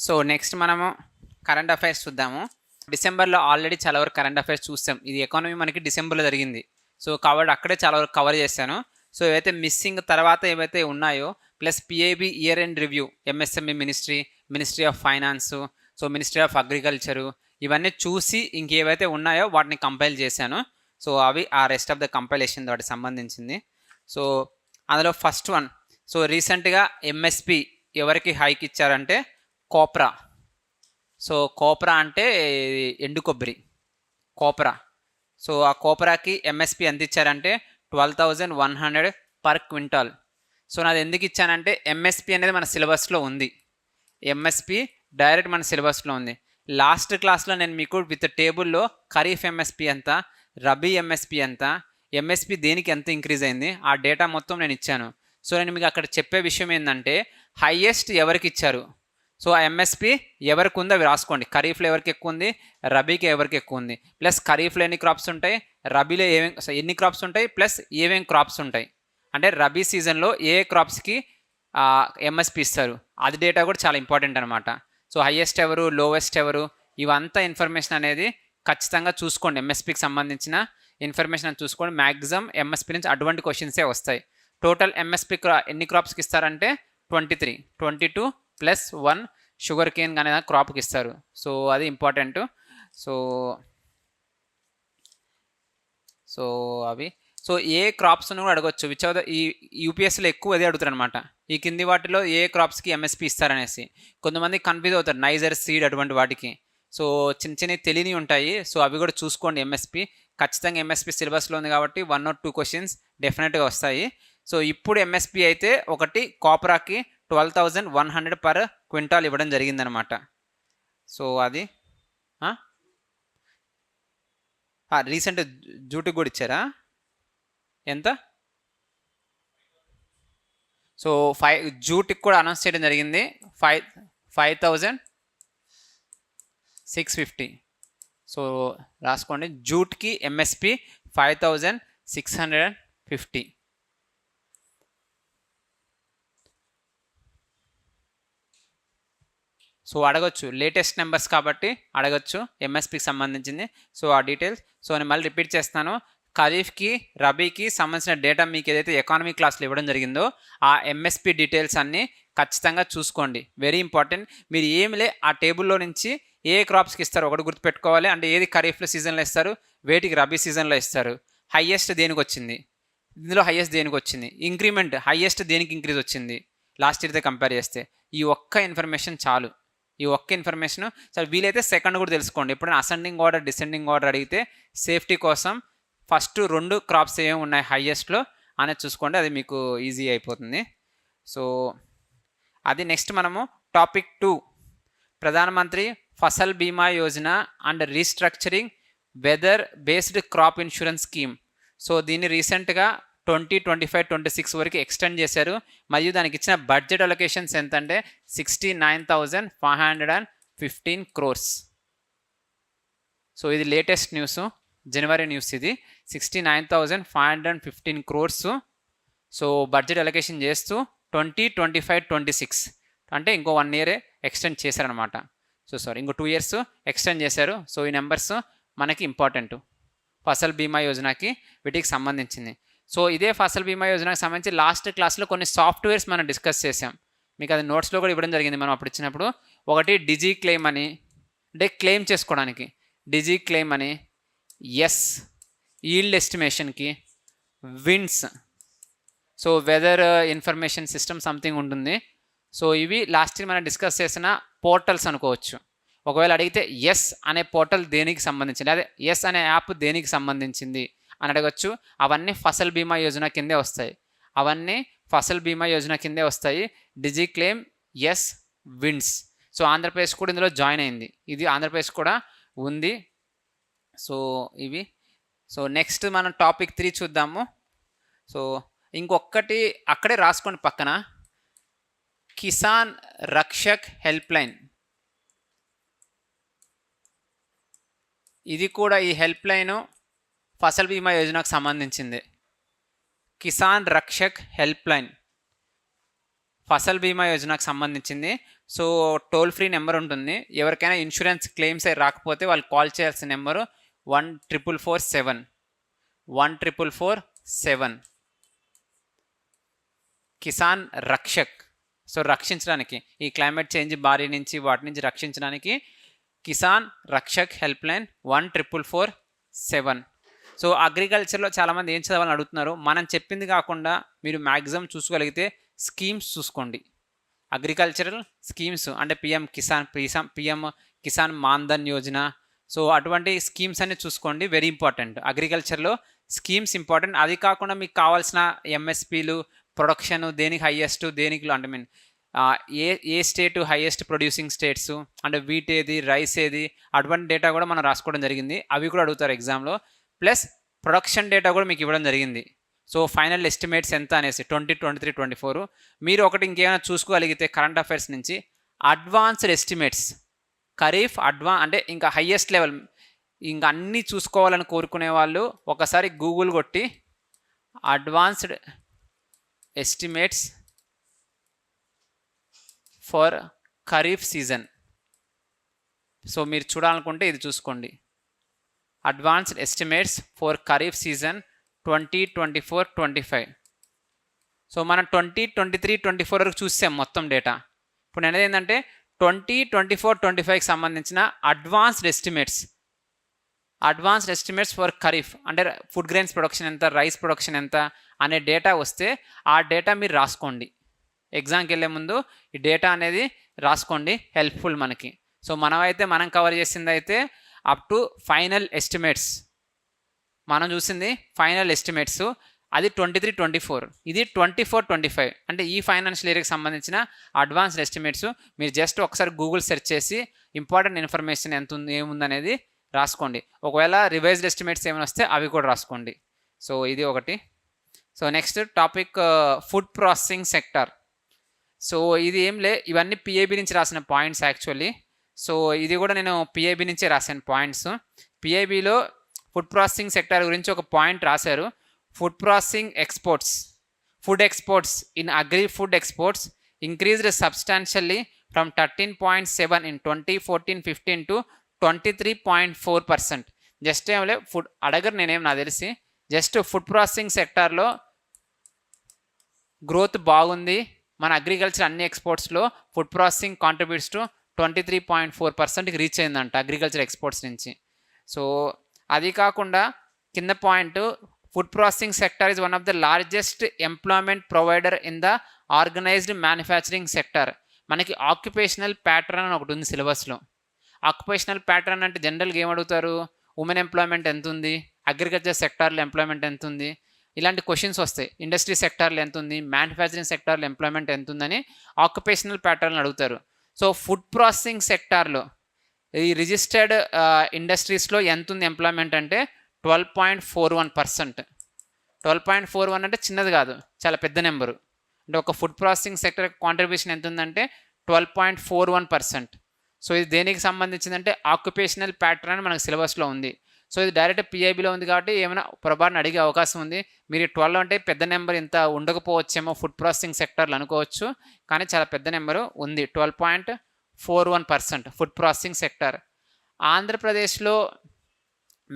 So next మనము current affairs చూద్దాము. డిసెంబర్లో ఆల్రెడీ చాలా వరకు కరెంట్ అఫైర్స్ చూస్తాం. ఇది ఎకానమీ మనకి డిసెంబర్లో జరిగింది. సో కాబట్టి అక్కడే చాలా వరకు కవర్ చేశాను. సో ఏవైతే మిస్సింగ్ తర్వాత ఏవైతే ఉన్నాయో plus PIB year end review, MSME ministry of finance, so ministry of agriculture, ఇవన్నీ చూసి ఇంకేవైతే ఉన్నాయో వాటిని కంపైల్ చేశాను. సో అవి ఆ రెస్ట్ ఆఫ్ ద కంపైలేషన్ వాటికి సంబంధించింది. సో అందులో ఫస్ట్ వన్, సో రీసెంట్గా ఎంఎస్పి ఎవరికి హైక్ ఇచ్చారంటే కోప్రా. సో కోప్రా అంటే ఎండు కొబ్బరి, కోప్రా. సో ఆ కోప్రాకి ఎంఎస్పి ఎంత ఇచ్చారంటే 12,100 పర్ క్వింటాల్. సో నాది ఎందుకు ఇచ్చానంటే ఎంఎస్పి అనేది మన సిలబస్లో ఉంది. ఎంఎస్పి డైరెక్ట్ మన సిలబస్లో ఉంది. లాస్ట్ క్లాస్లో నేను మీకు విత్ టేబుల్లో ఖరీఫ్ ఎంఎస్పి ఎంత, రబీ ఎంఎస్పి ఎంత, ఎంఎస్పి దేనికి ఎంత ఇంక్రీజ్ అయింది, ఆ డేటా మొత్తం నేను ఇచ్చాను. సో నేను మీకు అక్కడ చెప్పే విషయం ఏంటంటే హైయెస్ట్ ఎవరికి ఇచ్చారు, సో ఆ ఎంఎస్పి ఎవరికి ఉందో అవి రాసుకోండి. ఖరీఫ్లో ఎవరికి ఎక్కువ ఉంది, రబీకి ఎవరికి ఎక్కువ ఉంది, ప్లస్ ఖరీఫ్లో ఎన్ని క్రాప్స్ ఉంటాయి, రబీలో ఎన్ని క్రాప్స్ ఉంటాయి, ప్లస్ ఏమేమి క్రాప్స్ ఉంటాయి, అంటే రబీ సీజన్లో ఏ క్రాప్స్కి ఎంఎస్పి ఇస్తారు, అది డేటా కూడా చాలా ఇంపార్టెంట్ అనమాట. సో హైయెస్ట్ ఎవరు, లోవెస్ట్ ఎవరు, ఇవంతా ఇన్ఫర్మేషన్ అనేది ఖచ్చితంగా చూసుకోండి. ఎంఎస్పికి సంబంధించిన ఇన్ఫర్మేషన్ అని చూసుకోండి. మ్యాక్సిమం ఎంఎస్పి నుంచి అటువంటి క్వశ్చన్సే వస్తాయి. టోటల్ ఎంఎస్పి ఎన్ని క్రాప్స్కి ఇస్తారంటే 23, 22 ప్లస్ 1 షుగర్ కేన్ అనే క్రాప్కి ఇస్తారు. సో అది ఇంపార్టెంట్. సో అవి సో ఏ క్రాప్స్ను కూడా అడగొచ్చు. విచ్ ఆఫ్ ద ఈ యూపీఎస్సీలో ఎక్కువ అదే అడుగుతారు అనమాట, ఈ కింది వాటిలో ఏ క్రాప్స్కి ఎంఎస్పి ఇస్తారనేసి. కొంతమంది కన్ఫ్యూజ్ అవుతారు నైజర్ సీడ్ అటువంటి వాటికి. సో చిన్న చిన్నవి తెలియని ఉంటాయి. సో అవి కూడా చూసుకోండి. ఎంఎస్పి ఖచ్చితంగా ఎంఎస్పి సిలబస్లో ఉంది కాబట్టి 1 or 2 క్వశ్చన్స్ డెఫినెట్గా వస్తాయి. సో ఇప్పుడు ఎంఎస్పి అయితే ఒకటి కోప్రాకి 12,100 పర్ క్వింటాల్ ఇవ్వడం జరిగిందనమాట. సో అది రీసెంట్ జూటుకి కూడా ఇచ్చారా ఎంత? సో జూట్కి కూడా అనౌన్స్ చేయడం జరిగింది 5,650. సో రాసుకోండి, జూట్కి ఎంఎస్పి 5,650. సో అడగచ్చు, లేటెస్ట్ నెంబర్స్ కాబట్టి అడగచ్చు ఎంఎస్పికి సంబంధించింది. సో ఆ డీటెయిల్స్ సో నేను మళ్ళీ రిపీట్ చేస్తాను. ఖరీఫ్కి, రబీకి సంబంధించిన డేటా మీకు ఏదైతే ఎకానమీ క్లాస్లో ఇవ్వడం జరిగిందో ఆ ఎంఎస్పి డీటెయిల్స్ అన్నీ ఖచ్చితంగా చూసుకోండి. Very important. మీరు ఏమిలే ఆ టేబుల్లో నుంచి ఏ క్రాప్స్కి ఇస్తారు ఒకటి గుర్తుపెట్టుకోవాలి. అంటే ఏది ఖరీఫ్లో సీజన్లో ఇస్తారు, వేటికి రబీ సీజన్లో ఇస్తారు, హైయెస్ట్ దేనికి వచ్చింది, ఇందులో హైయెస్ట్ దేనికి వచ్చింది, ఇంక్రిమెంట్ హైయెస్ట్ దేనికి ఇంక్రీజ్ వచ్చింది లాస్ట్ ఇయర్తో కంపేర్ చేస్తే. ఈ ఒక్క ఇన్ఫర్మేషన్ చాలు. ఈ ఒక్క ఇన్ఫర్మేషన్ చాలా వీలైతే సెకండ్ కూడా తెలుసుకోండి. ఎప్పుడైనా అసెండింగ్ ఆర్డర్, డిసెండింగ్ ఆర్డర్ అడిగితే సేఫ్టీ కోసం ఫస్ట్ 2 క్రాప్స్ ఏమేమి ఉన్నాయి హైయెస్ట్లో అనేది చూసుకోండి, అది మీకు ఈజీ అయిపోతుంది. సో అది నెక్స్ట్ మనము topic 2, Pradhanmantri Fasal Bima Yojana and restructuring weather based crop insurance scheme. So దీన్ని రీసెంట్గా 2025-26 వరకు ఎక్స్టెండ్ చేశారు. మరియు దానికి ఇచ్చిన బడ్జెట్ అలొకేషన్స్ ఎంత అంటే 69,515 crores. సో ఇది లేటెస్ట్ న్యూస్, జనవరి న్యూస్. ఇది 69,515 crores. సో బడ్జెట్ అలొకేషన్ చేస్తూ 2025-26 అంటే ఇంకో 1 year ఎక్స్టెండ్ చేశారనమాట. సో ఇంకో 2 years ఎక్స్టెండ్ చేశారు. సో ఈ నెంబర్స్ మనకి ఇంపార్టెంట్ ఫసల్ బీమా యోజనకి వీటికి సంబంధించింది. సో ఇదే ఫసల్ బీమా యోజనకి సంబంధించి లాస్ట్ క్లాస్లో కొన్ని సాఫ్ట్వేర్స్ మనం డిస్కస్ చేసాం. మీకు అది నోట్స్లో కూడా ఇవ్వడం జరిగింది మనం అప్పుడు ఇచ్చినప్పుడు. ఒకటి డిజీ క్లెయిమ్ అని, అంటే క్లెయిమ్ చేసుకోవడానికి డిజీ క్లెయిమ్ అని, ఎస్ ఈల్డ్ ఎస్టిమేషన్కి, winds, so weather information system something ఉంటుంది. సో ఇవి లాస్ట్ ఇయర్ మనం డిస్కస్ చేసిన పోర్టల్స్ అనుకోవచ్చు. ఒకవేళ అడిగితే ఎస్ అనే పోర్టల్ దేనికి సంబంధించింది, అదే ఎస్ అనే యాప్ దేనికి సంబంధించింది అని అడగచ్చు. అవన్నీ ఫసల్ బీమా యోజన కిందే వస్తాయి. Digi claim, yes, winds. So Andhra Pradesh కూడా ఇందులో జాయిన్ అయింది. ఇది ఆంధ్రప్రదేశ్ కూడా ఉంది. సో ఇవి. సో నెక్స్ట్ మనం టాపిక్ 3 చూద్దాము. సో ఇంకొకటి అక్కడే రాసుకోండి పక్కన, కిసాన్ రక్షక్ హెల్ప్ లైన్. ఇది కూడా ఈ హెల్ప్ లైను ఫసల్ బీమా యోజనకు సంబంధించింది. కిసాన్ రక్షక్ హెల్ప్ లైన్ ఫసల్ బీమా యోజనకు సంబంధించింది. సో టోల్ ఫ్రీ నెంబర్ ఉంటుంది. ఎవరికైనా ఇన్సూరెన్స్ క్లెయిమ్స్ అయి రాకపోతే వాళ్ళు కాల్ చేయాల్సిన నెంబరు 14447 14447. కిసాన్ రక్షక్. సో రక్షించడానికి, ఈ క్లైమేట్ చేంజ్ బారి నుంచి వాటి నుంచి రక్షించడానికి Kisan Rakshak help line 14447. So అగ్రికల్చర్లో చాలామంది ఏం చదవాలని అడుగుతున్నారు. మనం చెప్పింది కాకుండా మీరు మ్యాక్సిమం చూసుకోగలిగితే స్కీమ్స్ చూసుకోండి. అగ్రికల్చరల్ స్కీమ్స్ అంటే పిఎం కిసాన్ మాన్ధన్ యోజన, సో అటువంటి స్కీమ్స్ అన్ని చూసుకోండి. Very important. అగ్రికల్చర్లో స్కీమ్స్ ఇంపార్టెంట్. అది కాకుండా మీకు కావాల్సిన ఎంఎస్పీలు, ప్రొడక్షన్ దేనికి హైయెస్ట్, దేనికి అంటే మీన్ ఏ స్టేట్ హైయెస్ట్ ప్రొడ్యూసింగ్ స్టేట్స్ అంటే వీట్ ఏది, రైస్ ఏది, అటువంటి డేటా కూడా మనం రాసుకోవడం జరిగింది. అవి కూడా అడుగుతారు ఎగ్జామ్లో. ప్లస్ ప్రొడక్షన్ డేటా కూడా మీకు ఇవ్వడం జరిగింది. సో ఫైనల్ ఎస్టిమేట్స్ ఎంత అనేసి 2023, 24. మీరు ఒకటి ఇంకేమైనా చూసుకోగలిగితే కరెంట్ అఫైర్స్ నుంచి అడ్వాన్స్డ్ ఎస్టిమేట్స్ ఖరీఫ్ అంటే ఇంకా హైయెస్ట్ లెవెల్, ఇంకా అన్నీ చూసుకోవాలని కోరుకునే వాళ్ళు ఒకసారి గూగుల్ కొట్టి advanced estimates for kharif season, so మీరు చూడాలనుకుంటే ఇది చూసుకోండి. Advanced estimates for kharif season 2024-25. So మనం 2023-24 వరకు చూసాం మొత్తం డేటా. ఇప్పుడు నేను ఏంటంటే 2024-25కి సంబంధించిన అడ్వాన్స్డ్ ఎస్టిమేట్స్ ఫర్ ఖరీఫ్ అంటే ఫుడ్ గ్రెయిన్స్ ప్రొడక్షన్ ఎంత, రైస్ ప్రొడక్షన్ ఎంత అనే డేటా వస్తే ఆ డేటా మీరు రాసుకోండి. ఎగ్జామ్కి వెళ్ళే ముందు ఈ డేటా అనేది రాసుకోండి, హెల్ప్ఫుల్ మనకి. సో మనం కవర్ చేసింది అయితే అప్ టు ఫైనల్ ఎస్టిమేట్స్. మనం చూసింది ఫైనల్ ఎస్టిమేట్స్, అది 23-24. ఇది 24-25 అంటే ఈ ఫైనాన్షియల్ ఇయర్కి సంబంధించిన అడ్వాన్స్డ్ ఎస్టిమేట్స్. మీరు జస్ట్ ఒకసారి గూగుల్ సెర్చ్ చేసి ఇంపార్టెంట్ ఇన్ఫర్మేషన్ ఎంత ఉంది, ఏముందనేది రాసుకోండి. ఒకవేళ రివైజ్డ్ ఎస్టిమేట్స్ ఏమైనా వస్తే అవి కూడా రాసుకోండి. సో ఇది ఒకటి. So next topic food processing sector. So ఇది ఇవన్నీ పిఐబి నుంచి రాసిన పాయింట్స్ యాక్చువల్లీ. సో ఇది కూడా నేను పిఐబి నుంచే రాశాను పాయింట్స్. పిఐబిలో ఫుడ్ ప్రాసెసింగ్ సెక్టర్ గురించి ఒక పాయింట్ రాశారు. Food processing food exports in agri food exports increased substantially from 13.7 in 2014-15 to 23.4%. Just food అడగరు, నాకు తెలిసి జస్ట్ ఫుడ్ ప్రాసెసింగ్ సెక్టార్లో గ్రోత్ బాగుంది. మన అగ్రికల్చర్ అన్ని ఎక్స్పోర్ట్స్లో ఫుడ్ ప్రాసెసింగ్ కాంట్రిబ్యూట్స్ టు 23.4%కి రీచ్ అయిందంట అగ్రికల్చర్ ఎక్స్పోర్ట్స్ నుంచి. సో అది కాకుండా కింద point, food processing sector is one of the largest employment provider in the organised manufacturing sector. మనకి ఆక్యుపేషనల్ ప్యాటర్న్ అని ఒకటి ఉంది సిలబస్లో. ఆక్యుపేషనల్ ప్యాటర్న్ అంటే జనరల్గా ఏమడుగుతారు, ఉమెన్ ఎంప్లాయ్మెంట్ ఎంత ఉంది, అగ్రికల్చర్ సెక్టార్లో ఎంప్లాయ్మెంట్ ఎంత ఉంది, ఇలాంటి క్వశ్చన్స్ వస్తాయి. ఇండస్ట్రీ సెక్టార్లో ఎంత ఉంది, మ్యానుఫ్యాక్చరింగ్ సెక్టార్లో ఎంప్లాయ్మెంట్ ఎంత ఉందని ఆక్యుపేషనల్ ప్యాటర్న్ అడుగుతారు. సో ఫుడ్ ప్రాసెసింగ్ సెక్టార్లో ఈ రిజిస్టర్డ్ ఇండస్ట్రీస్లో ఎంత ఉంది ఎంప్లాయ్మెంట్ అంటే 12.41%. 12.41 అంటే చిన్నది కాదు, చాలా పెద్ద నెంబరు. అంటే ఒక ఫుడ్ ప్రాసెసింగ్ సెక్టర్ కాంట్రిబ్యూషన్ ఎంత ఉందంటే 12.41%. సో ఇది దేనికి సంబంధించిందంటే ఆక్యుపేషనల్ ప్యాటర్న్ అని మనకు సిలబస్లో ఉంది. సో ఇది డైరెక్ట్ పిఐబిలో ఉంది కాబట్టి ఏమైనా పొరపాటున అడిగే అవకాశం ఉంది. మీరు 12 అంటే పెద్ద నెంబర్ ఇంత ఉండకపోవచ్చేమో ఫుడ్ ప్రాసెసింగ్ సెక్టర్లు అనుకోవచ్చు, కానీ చాలా పెద్ద నెంబరు ఉంది. 12.41% ఫుడ్ ప్రాసెసింగ్ సెక్టర్. ఆంధ్రప్రదేశ్లో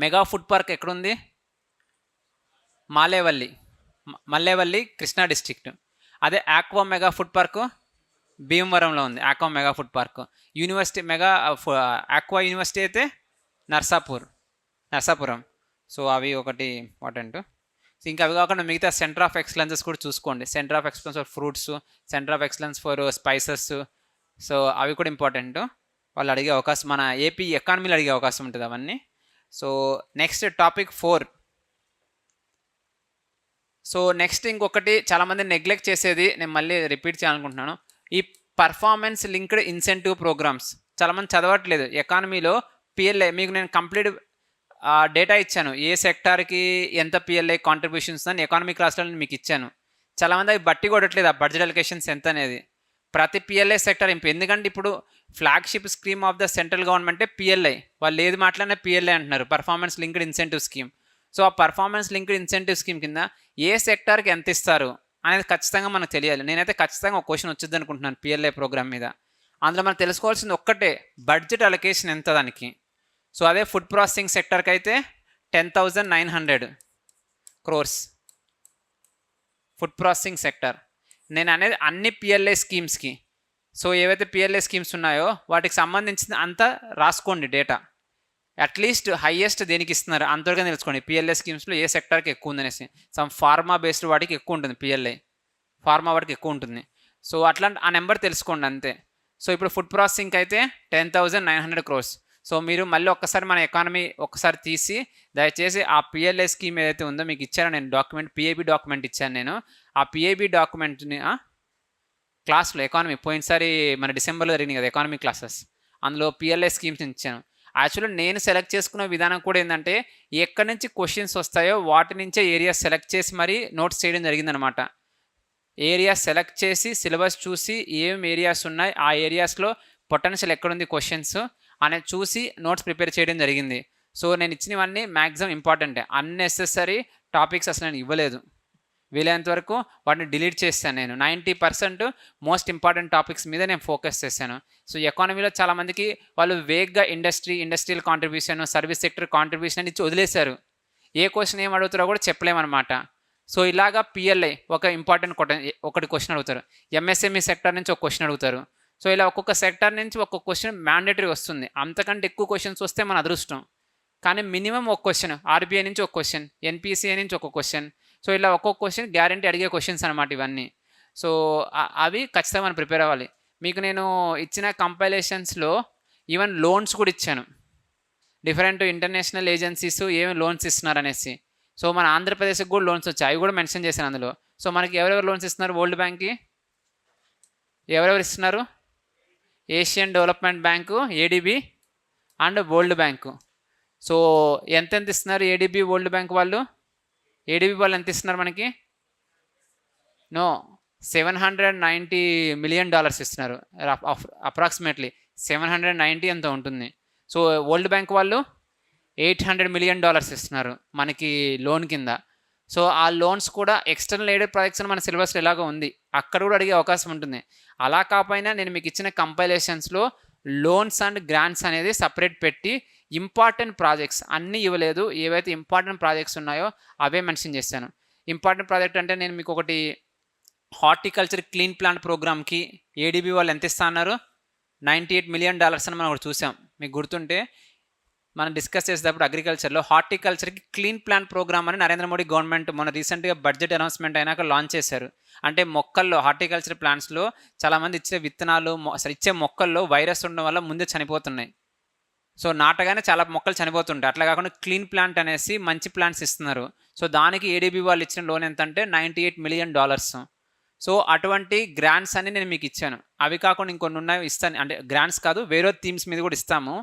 మెగా ఫుడ్ పార్క్ ఎక్కడుంది? మల్లేవల్లి కృష్ణా డిస్ట్రిక్ట్. అదే ఆక్వా మెగా ఫుడ్ పార్క్ భీమవరంలో ఉంది. Aqua mega food park. University aqua university అయితే నర్సాపురం. సో అవి ఒకటి ఇంపార్టెంట్. ఇంకా అవి కాకుండా మిగతా సెంటర్ ఆఫ్ ఎక్సలెన్సెస్ కూడా చూసుకోండి. Centre of excellence for fruits, centre of excellence for spices. So అవి కూడా ఇంపార్టెంట్. వాళ్ళు అడిగే అవకాశం, మన ఏపీ ఎకానమీలో అడిగే అవకాశం ఉంటుంది అవన్నీ. So next topic 4. So next ఇంకొకటి చాలామంది నెగ్లెక్ట్ చేసేది, నేను మళ్ళీ రిపీట్ చేయాలనుకుంటున్నాను. ఈ పర్ఫార్మెన్స్ లింక్డ్ ఇన్సెంటివ్ ప్రోగ్రామ్స్ చాలామంది చదవట్లేదు. ఎకానమీలో పిఎల్ఐ మీకు నేను కంప్లీట్ డేటా ఇచ్చాను, ఏ సెక్టార్కి ఎంత పిఎల్ఐ కాంట్రిబ్యూషన్స్ అని ఎకానమీ క్లాస్లో మీకు ఇచ్చాను. చాలామంది అవి బట్టి కొట్టట్లేదు ఆ బడ్జెట్ అలొకేషన్స్ ఎంత అనేది. ప్రతి పిఎల్ఐ సెక్టర్ ఎందుకంటే ఇప్పుడు flagship scheme of the central గవర్నమెంటే పిఎల్ఐ. వాళ్ళు ఏది మాట్లాడినా పిఎల్ఐ అంటున్నారు, performance linked incentive scheme. So ఆ పర్ఫార్మెన్స్ లింక్డ్ ఇన్సెంటివ్ స్కీమ్ కింద ఏ సెక్టార్కి ఎంత ఇస్తారు అనేది ఖచ్చితంగా మనకు తెలియాలి. నేనైతే ఖచ్చితంగా ఒక క్వశ్చన్ వచ్చింది అనుకుంటున్నాను పిఎల్ఐ ప్రోగ్రామ్ మీద. అందులో మనం తెలుసుకోవాల్సింది ఒక్కటే, బడ్జెట్ అలొకేషన్ ఎంత దానికి. సో అదే ఫుడ్ ప్రాసెసింగ్ సెక్టర్కి అయితే 10,900 crores ఫుడ్ ప్రాసెసింగ్ సెక్టర్. నేను అనేది అన్ని పిఎల్ఐ స్కీమ్స్కి. సో ఏవైతే పిఎల్ఐ స్కీమ్స్ ఉన్నాయో వాటికి సంబంధించిన అంతా రాసుకోండి డేటా. అట్లీస్ట్ హైయెస్ట్ దేనికి ఇస్తున్నారు అంతవరకు తెలుసుకోండి. పిఎల్ఐ స్కీమ్స్లో ఏ సెక్టర్కి ఎక్కువ ఉందనేసి. సమ్ ఫార్మా బేస్డ్ వాటికి ఎక్కువ ఉంటుంది, పిఎల్ఐ ఫార్మా వాటికి ఎక్కువ ఉంటుంది. సో అట్లా ఆ నెంబర్ తెలుసుకోండి అంతే. సో ఇప్పుడు ఫుడ్ ప్రాసెసింగ్కి అయితే 10,900 crores. సో మీరు మళ్ళీ ఒక్కసారి మన ఎకానమీ ఒక్కసారి తీసి దయచేసి ఆ పిఎల్ఐ స్కీమ్ ఏదైతే ఉందో మీకు ఇచ్చానో నేను డాక్యుమెంట్, పిఐబి డాక్యుమెంట్ ఇచ్చాను నేను. ఆ పిఐబి డాక్యుమెంట్ని క్లాస్లో ఎకానమీ పోయినసారి మన డిసెంబర్లో జరిగింది కదా ఎకానమీ క్లాసెస్, అందులో పిఎల్ఐ స్కీమ్స్ ఇచ్చాను. యాక్చువల్లీ నేను సెలెక్ట్ చేసుకున్న విధానం కూడా ఏంటంటే ఎక్కడి నుంచి క్వశ్చన్స్ వస్తాయో వాటి నుంచే ఏరియాస్ సెలెక్ట్ చేసి మరీ నోట్స్ చేయడం జరిగిందనమాట. ఏరియాస్ సెలెక్ట్ చేసి సిలబస్ చూసి ఏం ఏరియాస్ ఉన్నాయి, ఆ ఏరియాస్లో పొటెన్షియల్ ఎక్కడుంది క్వశ్చన్స్ అనేది చూసి నోట్స్ ప్రిపేర్ చేయడం జరిగింది. సో నేను ఇచ్చినవన్నీ మ్యాక్సిమం ఇంపార్టెంటే, అన్నెసెసరీ టాపిక్స్ అసలు నేను ఇవ్వలేదు. వీలైనంత వరకు వాటిని డిలీట్ చేస్తాను. నేను 90% మోస్ట్ ఇంపార్టెంట్ టాపిక్స్ మీద నేను ఫోకస్ చేశాను. సో ఎకానమీలో చాలామందికి వాళ్ళు వేగ్గా industrial contribution, service sector contribution అని ఇచ్చి వదిలేశారు. ఏ క్వశ్చన్ ఏం అడుగుతారో కూడా చెప్పలేమన్నమాట. సో ఇలాగా పిఎల్ఐ ఒక ఇంపార్టెంట్ ఒకటి క్వశ్చన్ అడుగుతారు, ఎంఎస్ఎంఈ సెక్టర్ నుంచి ఒక క్వశ్చన్ అడుగుతారు. సో ఇలా ఒక్కొక్క సెక్టర్ నుంచి ఒక్కొక్క క్వశ్చన్ మ్యాండేటరీ వస్తుంది. అంతకంటే ఎక్కువ క్వశ్చన్స్ వస్తే మన అదృష్టం. కానీ మినిమం ఒక క్వశ్చన్, ఆర్బీఐ నుంచి ఒక క్వశ్చన్, ఎన్పిసిఐ నుంచి ఒక క్వశ్చన్. సో ఇలా ఒక్కొక్క క్వశ్చన్ గ్యారంటీ అడిగే క్వశ్చన్స్ అనమాట ఇవన్నీ. సో అవి ఖచ్చితంగా మనం ప్రిపేర్ అవ్వాలి. మీకు నేను ఇచ్చిన కంపైలేషన్స్లో ఈవెన్ లోన్స్ కూడా ఇచ్చాను. డిఫరెంట్ ఇంటర్నేషనల్ ఏజెన్సీస్ ఏమి లోన్స్ ఇస్తున్నారు అనేసి. సో మన ఆంధ్రప్రదేశ్కి కూడా లోన్స్ వచ్చాయి, అవి కూడా మెన్షన్ చేశాను అందులో. సో మనకి ఎవరెవరు లోన్స్ ఇస్తున్నారు, వరల్డ్ బ్యాంక్కి ఎవరెవరు ఇస్తున్నారు, Asian development bank, ADB and world bank. So ఎంతెంత ఇస్తున్నారు ఏడిబి వరల్డ్ బ్యాంక్ వాళ్ళు? ఏడిబి వాళ్ళు ఎంత ఇస్తున్నారు మనకి? నో, $790 million ఇస్తున్నారు, అప్రాక్సిమేట్లీ 790 ఎంత ఉంటుంది. సో వరల్డ్ బ్యాంక్ వాళ్ళు $800 million ఇస్తున్నారు మనకి లోన్ కింద. సో ఆ లోన్స్ కూడా ఎక్స్టర్నల్ ఎయిడెడ్ ప్రాజెక్ట్స్ అని మన సిలబస్లో ఎలాగో ఉంది, అక్కడ కూడా అడిగే అవకాశం ఉంటుంది. అలా కాకపోయినా నేను మీకు ఇచ్చిన కంపైలేషన్స్లో లోన్స్ అండ్ గ్రాంట్స్ అనేది సపరేట్ పెట్టి ఇంపార్టెంట్ ప్రాజెక్ట్స్ అన్నీ ఇవ్వలేదు. ఏవైతే ఇంపార్టెంట్ ప్రాజెక్ట్స్ ఉన్నాయో అవే మెన్షన్ చేశాను. ఇంపార్టెంట్ ప్రాజెక్ట్ అంటే నేను మీకు ఒకటి, హార్టికల్చర్ క్లీన్ ప్లాంట్ ప్రోగ్రామ్కి ఏడిబి వాళ్ళు ఎంత ఇస్తా అన్నారు, $98 million అని మనం ఒకటి చూసాం. మీకు గుర్తుంటే మనం డిస్కస్ చేసేటప్పుడు అగ్రికల్చర్లో హార్టికల్చర్కి క్లీన్ ప్లాంట్ ప్రోగ్రామ్ అని నరేంద్ర మోడీ గవర్నమెంట్ మొన్న రీసెంట్గా బడ్జెట్ అనౌన్స్మెంట్ అయినాక లాంచ్ చేశారు. అంటే మొక్కల్లో, హార్టికల్చర్ ప్లాంట్స్లో చాలామంది ఇచ్చే విత్తనాలు ఇచ్చే మొక్కల్లో వైరస్ ఉండడం వల్ల ముందే చనిపోతున్నాయి. సో నాటగానే చాలా మొక్కలు చనిపోతుంటాయి. అట్లా కాకుండా క్లీన్ ప్లాంట్ అనేసి మంచి ప్లాంట్స్ ఇస్తున్నారు. సో దానికి ఏడిబి వాళ్ళు ఇచ్చిన లోన్ ఎంత అంటే $98 million. సో అటువంటి గ్రాంట్స్ అన్ని నేను మీకు ఇచ్చాను. అవి కాకుండా ఇంకొన్ని ఉన్నాయి ఇస్తాను, అంటే గ్రాంట్స్ కాదు వేరే థీమ్స్ మీద కూడా ఇస్తాము.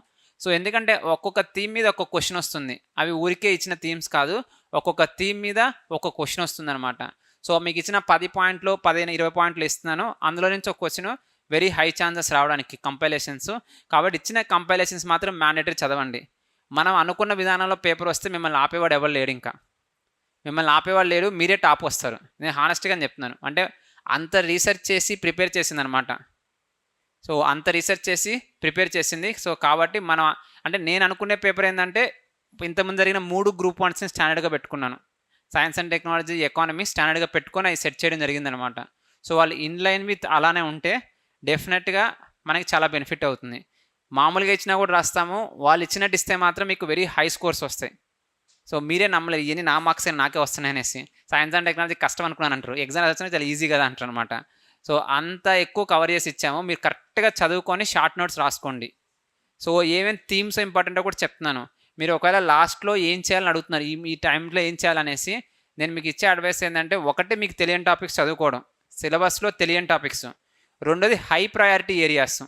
సో ఎందుకంటే ఒక్కొక్క థీమ్ మీద ఒక్కొక్క క్వశ్చన్ వస్తుంది, అవి ఊరికే ఇచ్చిన థీమ్స్ కాదు, ఒక్కొక్క థీమ్ మీద ఒక్కొక్క క్వశ్చన్ వస్తుంది అనమాట. సో మీకు ఇచ్చిన 10 పాయింట్లు 15-20 పాయింట్లు ఇస్తున్నాను, అందులో నుంచి ఒక క్వశ్చన్ వెరీ హై ఛాన్సెస్ రావడానికి కంపైలేషన్స్. కాబట్టి ఇచ్చిన కంపైలేషన్స్ మాత్రం మ్యాండేటరీ చదవండి. మనం అనుకున్న విధానంలో పేపర్ వస్తే మిమ్మల్ని ఆపేవాడు ఎవరు లేడు, ఇంకా మిమ్మల్ని ఆపేవాళ్ళు లేరు, మీరే టాప్ వస్తారు. నేను హానెస్ట్గా చెప్తున్నాను. అంటే అంత రీసెర్చ్ చేసి ప్రిపేర్ చేసింది అనమాట. సో అంత రీసెర్చ్ చేసి ప్రిపేర్ చేసింది. సో కాబట్టి మనం, అంటే నేను అనుకునే పేపర్ ఏంటంటే ఇంతకుముందు జరిగిన 3 Group 1ని స్టాండర్డ్గా పెట్టుకున్నాను. సైన్స్ అండ్ టెక్నాలజీ, ఎకానమీ స్టాండర్డ్గా పెట్టుకొని అవి సెట్ చేయడం జరిగిందనమాట. సో వాళ్ళు ఇన్లైన్ విత్ అలానే ఉంటే డెఫినెట్గా మనకి చాలా బెనిఫిట్ అవుతుంది. మామూలుగా ఇచ్చినా కూడా రాస్తాము, వాళ్ళు ఇచ్చినట్టు ఇస్తే మాత్రం మీకు వెరీ హై స్కోర్స్ వస్తాయి. సో మీరే నమ్మలేదు, ఇవన్నీ నా మార్క్స్ నాకే వస్తున్నాయి అనేసి. సైన్స్ అండ్ టెక్నాలజీ కష్టం అనుకున్నాను అంటారు, ఎగ్జామ్ వచ్చినా చాలా ఈజీ కదా అంటారు అనమాట. సో అంత ఎక్కువ కవర్ చేసి ఇచ్చాము, మీరు కరెక్ట్గా చదువుకొని షార్ట్ నోట్స్ రాసుకోండి. సో ఏమేమి థీమ్స్ ఇంపార్టెంటో కూడా చెప్తున్నాను. మీరు ఒకవేళ లాస్ట్లో ఏం చేయాలని అడుగుతున్నారు, ఈ టైంలో ఏం చేయాలనేసి, నేను మీకు ఇచ్చే అడ్వైస్ ఏంటంటే, ఒకటి మీకు తెలియని టాపిక్స్ చదువుకోవడం, సిలబస్లో తెలియని టాపిక్స్. రెండోది హై ప్రయారిటీ ఏరియాస్,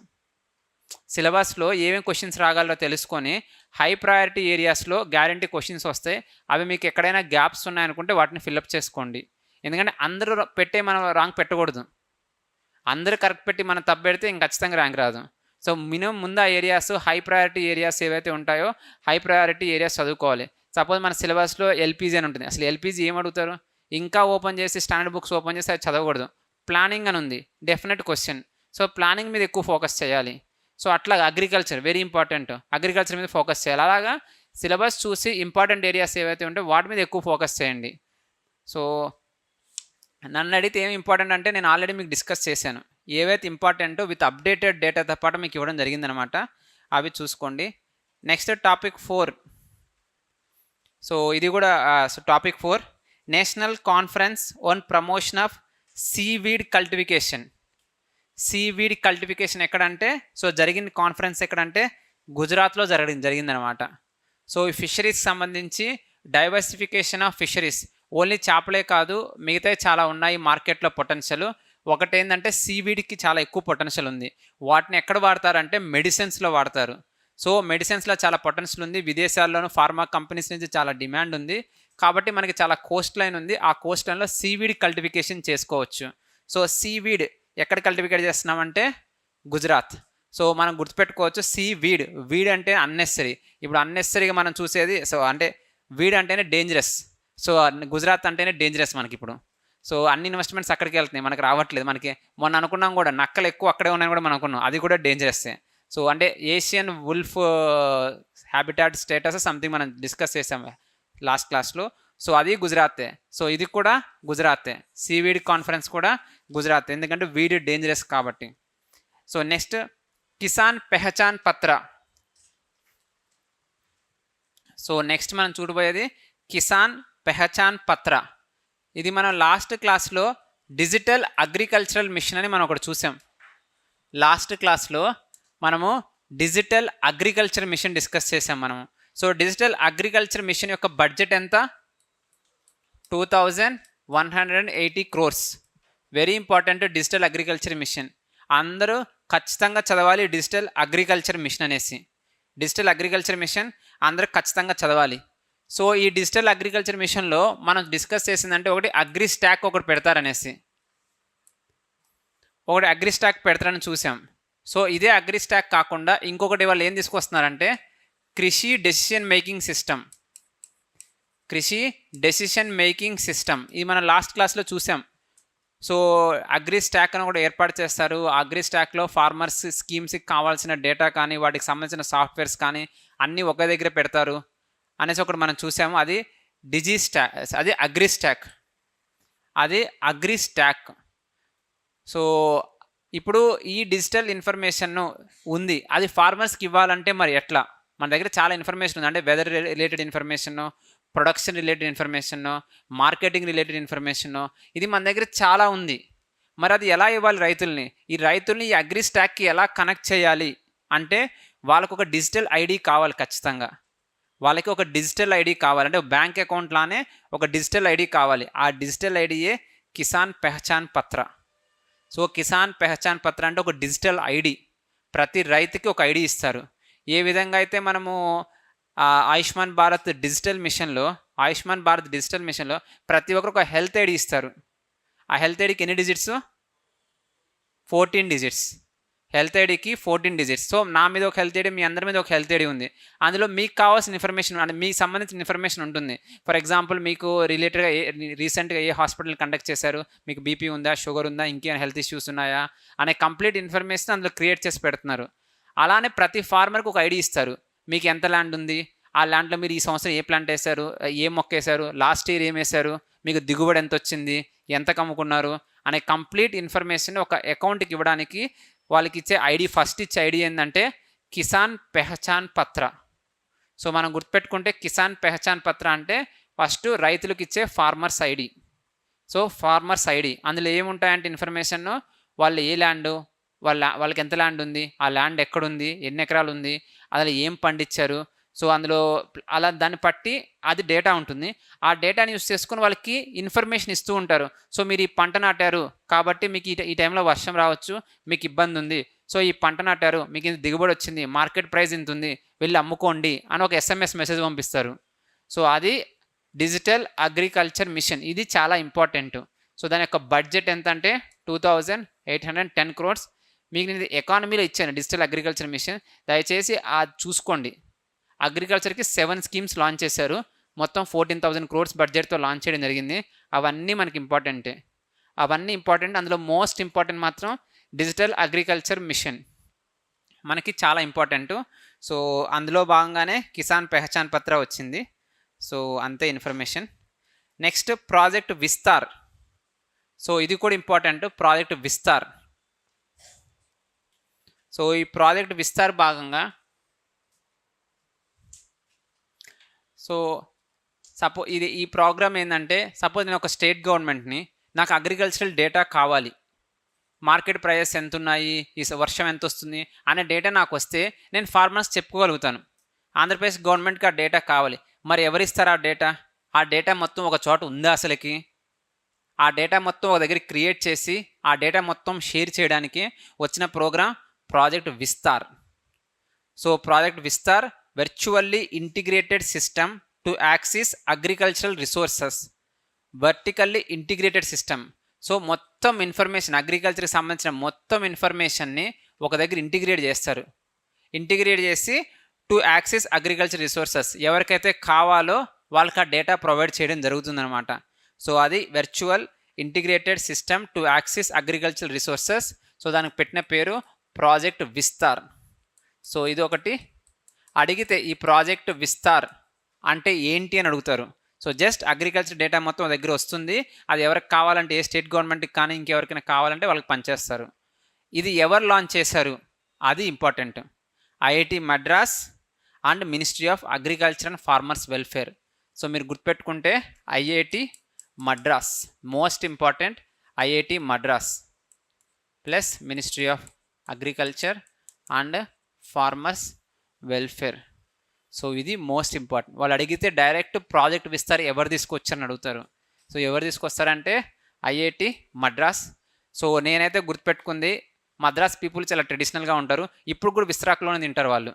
సిలబస్లో ఏమేమి క్వశ్చన్స్ రాగలరో తెలుసుకొని హై ప్రయారిటీ ఏరియాస్లో గ్యారంటీ క్వశ్చన్స్ వస్తాయి. అవి మీకు ఎక్కడైనా గ్యాప్స్ ఉన్నాయనుకుంటే వాటిని ఫిల్అప్ చేసుకోండి. ఎందుకంటే అందరూ మనం ర్యాంక్ పెట్టకూడదు, అందరూ కరెక్ట్ పెట్టి మనం తప్పు పెడితే ఇంక ఖచ్చితంగా ర్యాంక్ రాదు. సో మినిమం ముందు ఆ ఏరియాస్, హై ప్రయారిటీ ఏరియాస్ ఏవైతే ఉంటాయో హై ప్రయారిటీ ఏరియాస్ చదువుకోవాలి. సపోజ్ మన సిలబస్లో ఎల్పీజీ అని ఉంటుంది, అసలు ఎల్పీజీ ఏం అడుగుతారు, ఇంకా ఓపెన్ చేసి స్టాండర్డ్ బుక్స్ ఓపెన్ చేసి అది చదవకూడదు. ప్లానింగ్ అని ఉంది, డెఫినెట్ క్వశ్చన్. సో ప్లానింగ్ మీద ఎక్కువ ఫోకస్ చేయాలి. సో అట్లా అగ్రికల్చర్ వెరీ ఇంపార్టెంట్, అగ్రికల్చర్ మీద ఫోకస్ చేయాలి. అలాగా సిలబస్ చూసి ఇంపార్టెంట్ ఏరియాస్ ఏవైతే ఉంటాయో వాటి మీద ఎక్కువ ఫోకస్ చేయండి. సో నన్ను అడిగితే ఏమి ఇంపార్టెంట్ అంటే నేను ఆల్రెడీ మీకు డిస్కస్ చేశాను. ఏవైతే ఇంపార్టెంటో విత్ అప్డేటెడ్ డేటాతో పాటు మీకు ఇవ్వడం జరిగిందనమాట. అవి చూసుకోండి. Next topic 4. సో ఇది కూడా topic 4 national conference on promotion of seaweed cultivation. Seaweed cultivation ఎక్కడంటే, సో జరిగిన కాన్ఫరెన్స్ ఎక్కడంటే గుజరాత్లో జరిగిందనమాట. సో ఈ ఫిషరీస్కి సంబంధించి డైవర్సిఫికేషన్ ఆఫ్ ఫిషరీస్, ఓన్లీ చేపలే కాదు మిగతా చాలా ఉన్నాయి మార్కెట్లో పొటెన్షియల్. ఒకటి ఏంటంటే సీవీడ్కి చాలా ఎక్కువ పొటెన్షియల్ ఉంది. వాటిని ఎక్కడ వాడతారంటే మెడిసిన్స్లో వాడతారు. సో మెడిసిన్స్లో చాలా పొటెన్షియల్ ఉంది. విదేశాల్లోనూ ఫార్మా కంపెనీస్ నుంచి చాలా డిమాండ్ ఉంది. కాబట్టి మనకి చాలా కోస్ట్ లైన్ ఉంది. ఆ కోస్ట్ లైన్లో సీవీడ్ కల్టివికేషన్ చేసుకోవచ్చు. సో సీవీడ్ ఎక్కడ కల్టివేట్ చేస్తున్నామంటే గుజరాత్. సో మనం గుర్తుపెట్టుకోవచ్చు సీవీడ్, వీడ్ అంటే అన్నెసరీ. ఇప్పుడు అన్నెసరీగా మనం చూసేది సో అంటే వీడ్ అంటేనే డేంజరస్. సో గుజరాత్ అంటేనే డేంజరస్ మనకి ఇప్పుడు. సో అన్ని ఇన్వెస్ట్మెంట్స్ అక్కడికి వెళ్తున్నాయి, మనకి రావట్లేదు. మనకి మొన్న అనుకున్నాం కూడా నక్కలు ఎక్కువ అక్కడే ఉన్నాయని కూడా మనం అనుకున్నాం, అది కూడా డేంజరస్సే. సో అంటే Asian wolf habitat status something మనం డిస్కస్ చేసాం లాస్ట్ క్లాస్లో. సో అది గుజరాతే. సో ఇది కూడా గుజరాతే. సీవీడ్ కాన్ఫరెన్స్ కూడా గుజరాత్, ఎందుకంటే వీడ్ డేంజరస్ కాబట్టి. సో నెక్స్ట్ కిసాన్ పెహచాన్ పత్ర. సో నెక్స్ట్ మనం చూడబోయేది కిసాన్ పెహచాన్ పత్ర. ఇది మనం లాస్ట్ క్లాస్లో డిజిటల్ అగ్రికల్చరల్ మిషన్ అని మనం ఒకటి చూసాం. లాస్ట్ క్లాస్లో మనము డిజిటల్ అగ్రికల్చర్ మిషన్ డిస్కస్ చేసాం మనము. సో డిజిటల్ అగ్రికల్చర్ మిషన్ యొక్క బడ్జెట్ ఎంత? 2180 crores. Very important digital agriculture machine. అందరూ ఖచ్చితంగా చదవాలి డిజిటల్ అగ్రికల్చర్ మిషన్ అనేసి. డిజిటల్ అగ్రికల్చర్ మిషన్ అందరూ ఖచ్చితంగా చదవాలి. సో ఈ డిజిటల్ అగ్రికల్చర్ మిషన్లో మనం డిస్కస్ చేసిందంటే ఒకటి అగ్రి స్టాక్ ఒకటి పెడతారనేసి, ఒకటి అగ్రి స్టాక్ పెడతారని చూసాం. సో ఇదే అగ్రి స్టాక్ కాకుండా ఇంకొకటి వాళ్ళు ఏం తీసుకొస్తున్నారంటే కృషి డెసిషన్ మేకింగ్ సిస్టమ్. కృషి డెసిషన్ మేకింగ్ సిస్టమ్ ఇది మనం లాస్ట్ క్లాస్లో చూసాం. సో అగ్రి స్టాక్ అని కూడా ఏర్పాటు చేస్తారు. అగ్రి స్టాక్లో ఫార్మర్స్ స్కీమ్స్కి కావాల్సిన డేటా కానీ వాటికి సంబంధించిన సాఫ్ట్వేర్స్ కానీ అన్నీ ఒకే దగ్గర పెడతారు అనేసి ఒకటి మనం చూసాము. అది డిజి స్టాక్, అది అగ్రి స్టాక్, అది అగ్రి స్టాక్. సో ఇప్పుడు ఈ డిజిటల్ ఇన్ఫర్మేషన్ ఉంది, అది ఫార్మర్స్కి ఇవ్వాలంటే మరి ఎట్లా? మన దగ్గర చాలా ఇన్ఫర్మేషన్ ఉంది, అంటే weather related information, production related information, marketing related information, ఇది మన దగ్గర చాలా ఉంది. మరి అది ఎలా ఇవ్వాలి రైతుల్ని? ఈ రైతుల్ని ఈ అగ్రి స్టాక్కి ఎలా కనెక్ట్ చేయాలి అంటే వాళ్ళకు ఒక డిజిటల్ ఐడి కావాలి ఖచ్చితంగా. వాళ్ళకి ఒక డిజిటల్ ఐడి కావాలంటే బ్యాంక్ అకౌంట్ లానే ఒక డిజిటల్ ఐడి కావాలి. ఆ డిజిటల్ ఐడియే కిసాన్ పెహచాన్ పత్ర. సో కిసాన్ పెహచాన్ పత్ర అంటే ఒక డిజిటల్ ఐడి. ప్రతి రైతుకి ఒక ఐడి ఇస్తారు. ఏ విధంగా అయితే మనము ఆయుష్మాన్ భారత్ డిజిటల్ మిషన్లో ప్రతి ఒక్కరు ఒక హెల్త్ ఐడి ఇస్తారు. ఆ హెల్త్ ఐడికి ఎన్ని డిజిట్స్? 14 డిజిట్స్. హెల్త్ ఐడికి 14 డిజిట్స్. సో నా మీద ఒక హెల్త్ ఐడి, మీ అందరి మీద ఒక హెల్త్ ఐడి ఉంది. అందులో మీకు కావాల్సిన ఇన్ఫర్మేషన్ అంటే మీకు సంబంధించిన ఇన్ఫర్మేషన్ ఉంటుంది. ఫర్ ఎగ్జాంపుల్ మీకు రిలేటెడ్గా రీసెంట్గా ఏ హాస్పిటల్ కండక్ట్ చేశారు, మీకు బీపీ ఉందా, షుగర్ ఉందా, ఇంకేమైనా హెల్త్ ఇష్యూస్ ఉన్నాయా అనే కంప్లీట్ ఇన్ఫర్మేషన్ అందులో క్రియేట్ చేసి పెడుతున్నారు. అలానే ప్రతి ఫార్మర్కి ఒక ఐడి ఇస్తారు. మీకు ఎంత ల్యాండ్ ఉంది, ఆ ల్యాండ్లో మీరు ఈ సంవత్సరం ఏ ప్లాంట్ వేశారు, ఏ మొక్క వేశారు, లాస్ట్ ఇయర్ ఏం వేశారు, మీకు దిగుబడి ఎంత వచ్చింది, ఎంత కమ్ముకున్నారు అనే కంప్లీట్ ఇన్ఫర్మేషన్ ఒక అకౌంట్కి ఇవ్వడానికి వాళ్ళకి ఇచ్చే ఐడి, ఫస్ట్ ఇచ్చే ఐడి ఏంటంటే కిసాన్ పెహచాన్ పత్ర. సో మనం గుర్తుపెట్టుకుంటే కిసాన్ పెహచాన్ పత్ర అంటే ఫస్ట్ రైతులకు ఇచ్చే farmers ID. So farmers ID అందులో ఏముంటాయంటే ఇన్ఫర్మేషన్, వాళ్ళు ఏ ల్యాండ్, వాళ్ళకి ఎంత ల్యాండ్ ఉంది, ఆ ల్యాండ్ ఎక్కడుంది, ఎన్ని ఎకరాలు ఉంది, అందులో ఏం పండించారు. సో అందులో అలా దాన్ని బట్టి అది డేటా ఉంటుంది. ఆ డేటాని యూస్ చేసుకుని వాళ్ళకి ఇన్ఫర్మేషన్ ఇస్తూ ఉంటారు. సో మీరు ఈ పంట నాటారు కాబట్టి మీకు ఈ టైంలో వర్షం రావచ్చు, మీకు ఇబ్బంది ఉంది. సో ఈ పంట నాటారు, మీకు ఇంత దిగుబడి వచ్చింది, మార్కెట్ ప్రైస్ ఇంత ఉంది, వెళ్ళి అమ్ముకోండి అని ఒక SMS మెసేజ్ పంపిస్తారు. సో అది డిజిటల్ అగ్రికల్చర్ మిషన్. ఇది చాలా ఇంపార్టెంట్. సో దాని యొక్క బడ్జెట్ ఎంత అంటే 2810 crores. మీకు నేను ఎకానమీలో ఇచ్చాను డిజిటల్ అగ్రికల్చర్ మిషన్, దయచేసి అది చూసుకోండి. అగ్రికల్చర్కి 7 స్కీమ్స్ లాంచ్ చేశారు. మొత్తం 14,000 crores బడ్జెట్తో లాంచ్ చేయడం జరిగింది. అవన్నీ మనకి ఇంపార్టెంటే, అవన్నీ ఇంపార్టెంట్. అందులో మోస్ట్ ఇంపార్టెంట్ మాత్రం డిజిటల్ అగ్రికల్చర్ మిషన్ మనకి చాలా ఇంపార్టెంట్. సో అందులో భాగంగానే కిసాన్ పెహచాన్ పత్ర వచ్చింది. సో అంతే information. Next project Vistaar. So ఇది కూడా ఇంపార్టెంట్, ప్రాజెక్ట్ విస్తార్. సో ఈ ప్రాజెక్ట్ విస్తార్ భాగంగా సో ఈ ప్రోగ్రామ్ ఏంటంటే, సపోజ్ నేను ఒక స్టేట్ గవర్నమెంట్ని, నాకు అగ్రికల్చరల్ డేటా కావాలి, మార్కెట్ ప్రైజెస్ ఎంత ఉన్నాయి, ఈ వర్షం ఎంత వస్తుంది అనే డేటా నాకు వస్తే నేను ఫార్మర్స్ చెప్పుకోగలుగుతాను. ఆంధ్రప్రదేశ్ గవర్నమెంట్కి ఆ డేటా కావాలి. మరి ఎవరిస్తారు ఆ డేటా? ఆ డేటా మొత్తం ఒక చోట ఉందా అసలుకి? ఆ డేటా మొత్తం ఒక దగ్గర క్రియేట్ చేసి ఆ డేటా మొత్తం షేర్ చేయడానికి వచ్చిన program project Vistaar. So project Vistaar virtually integrated system to access agricultural resources, vertically integrated system. So మొత్తం ఇన్ఫర్మేషన్, అగ్రికల్చర్కి సంబంధించిన మొత్తం ఇన్ఫర్మేషన్ని ఒక దగ్గర ఇంటిగ్రేట్ చేస్తారు. ఇంటిగ్రేట్ చేసి టు యాక్సెస్ అగ్రికల్చర్ రిసోర్సెస్, ఎవరికైతే కావాలో వాళ్ళకి ఆ డేటా ప్రొవైడ్ చేయడం జరుగుతుందన్నమాట. సో అది virtual integrated system to access agriculture resources. So దానికి పెట్టిన పేరు ప్రాజెక్ట్ విస్తార్. సో ఇది ఒకటి. అడిగితే ఈ ప్రాజెక్ట్ విస్తార్ అంటే ఏంటి అని అడుగుతారు. సో జస్ట్ అగ్రికల్చర్ డేటా మొత్తం దగ్గర వస్తుంది, అది ఎవరికి కావాలంటే, ఏ స్టేట్ గవర్నమెంట్కి కానీ ఇంకెవరికైనా కావాలంటే వాళ్ళకి పనిచేస్తారు. ఇది ఎవరు లాంచ్ చేశారు అది important. IIT Madras and ministry of agriculture and farmers welfare. So మీరు గుర్తుపెట్టుకుంటే IIT Madras most important, IIT Madras plus ministry of agriculture and farmers welfare. So ఇది మోస్ట్ ఇంపార్టెంట్. వాళ్ళు అడిగితే డైరెక్ట్ ప్రాజెక్ట్ విస్తార్ ఎవరు తీసుకొచ్చారని అడుగుతారు. సో ఎవరు తీసుకొస్తారంటే ఐఐటి మద్రాస్. సో నేనైతే గుర్తుపెట్టుకుంది, మద్రాస్ పీపుల్ చాలా ట్రెడిషనల్గా ఉంటారు. ఇప్పుడు కూడా విస్తరాకులోనే తింటారు వాళ్ళు.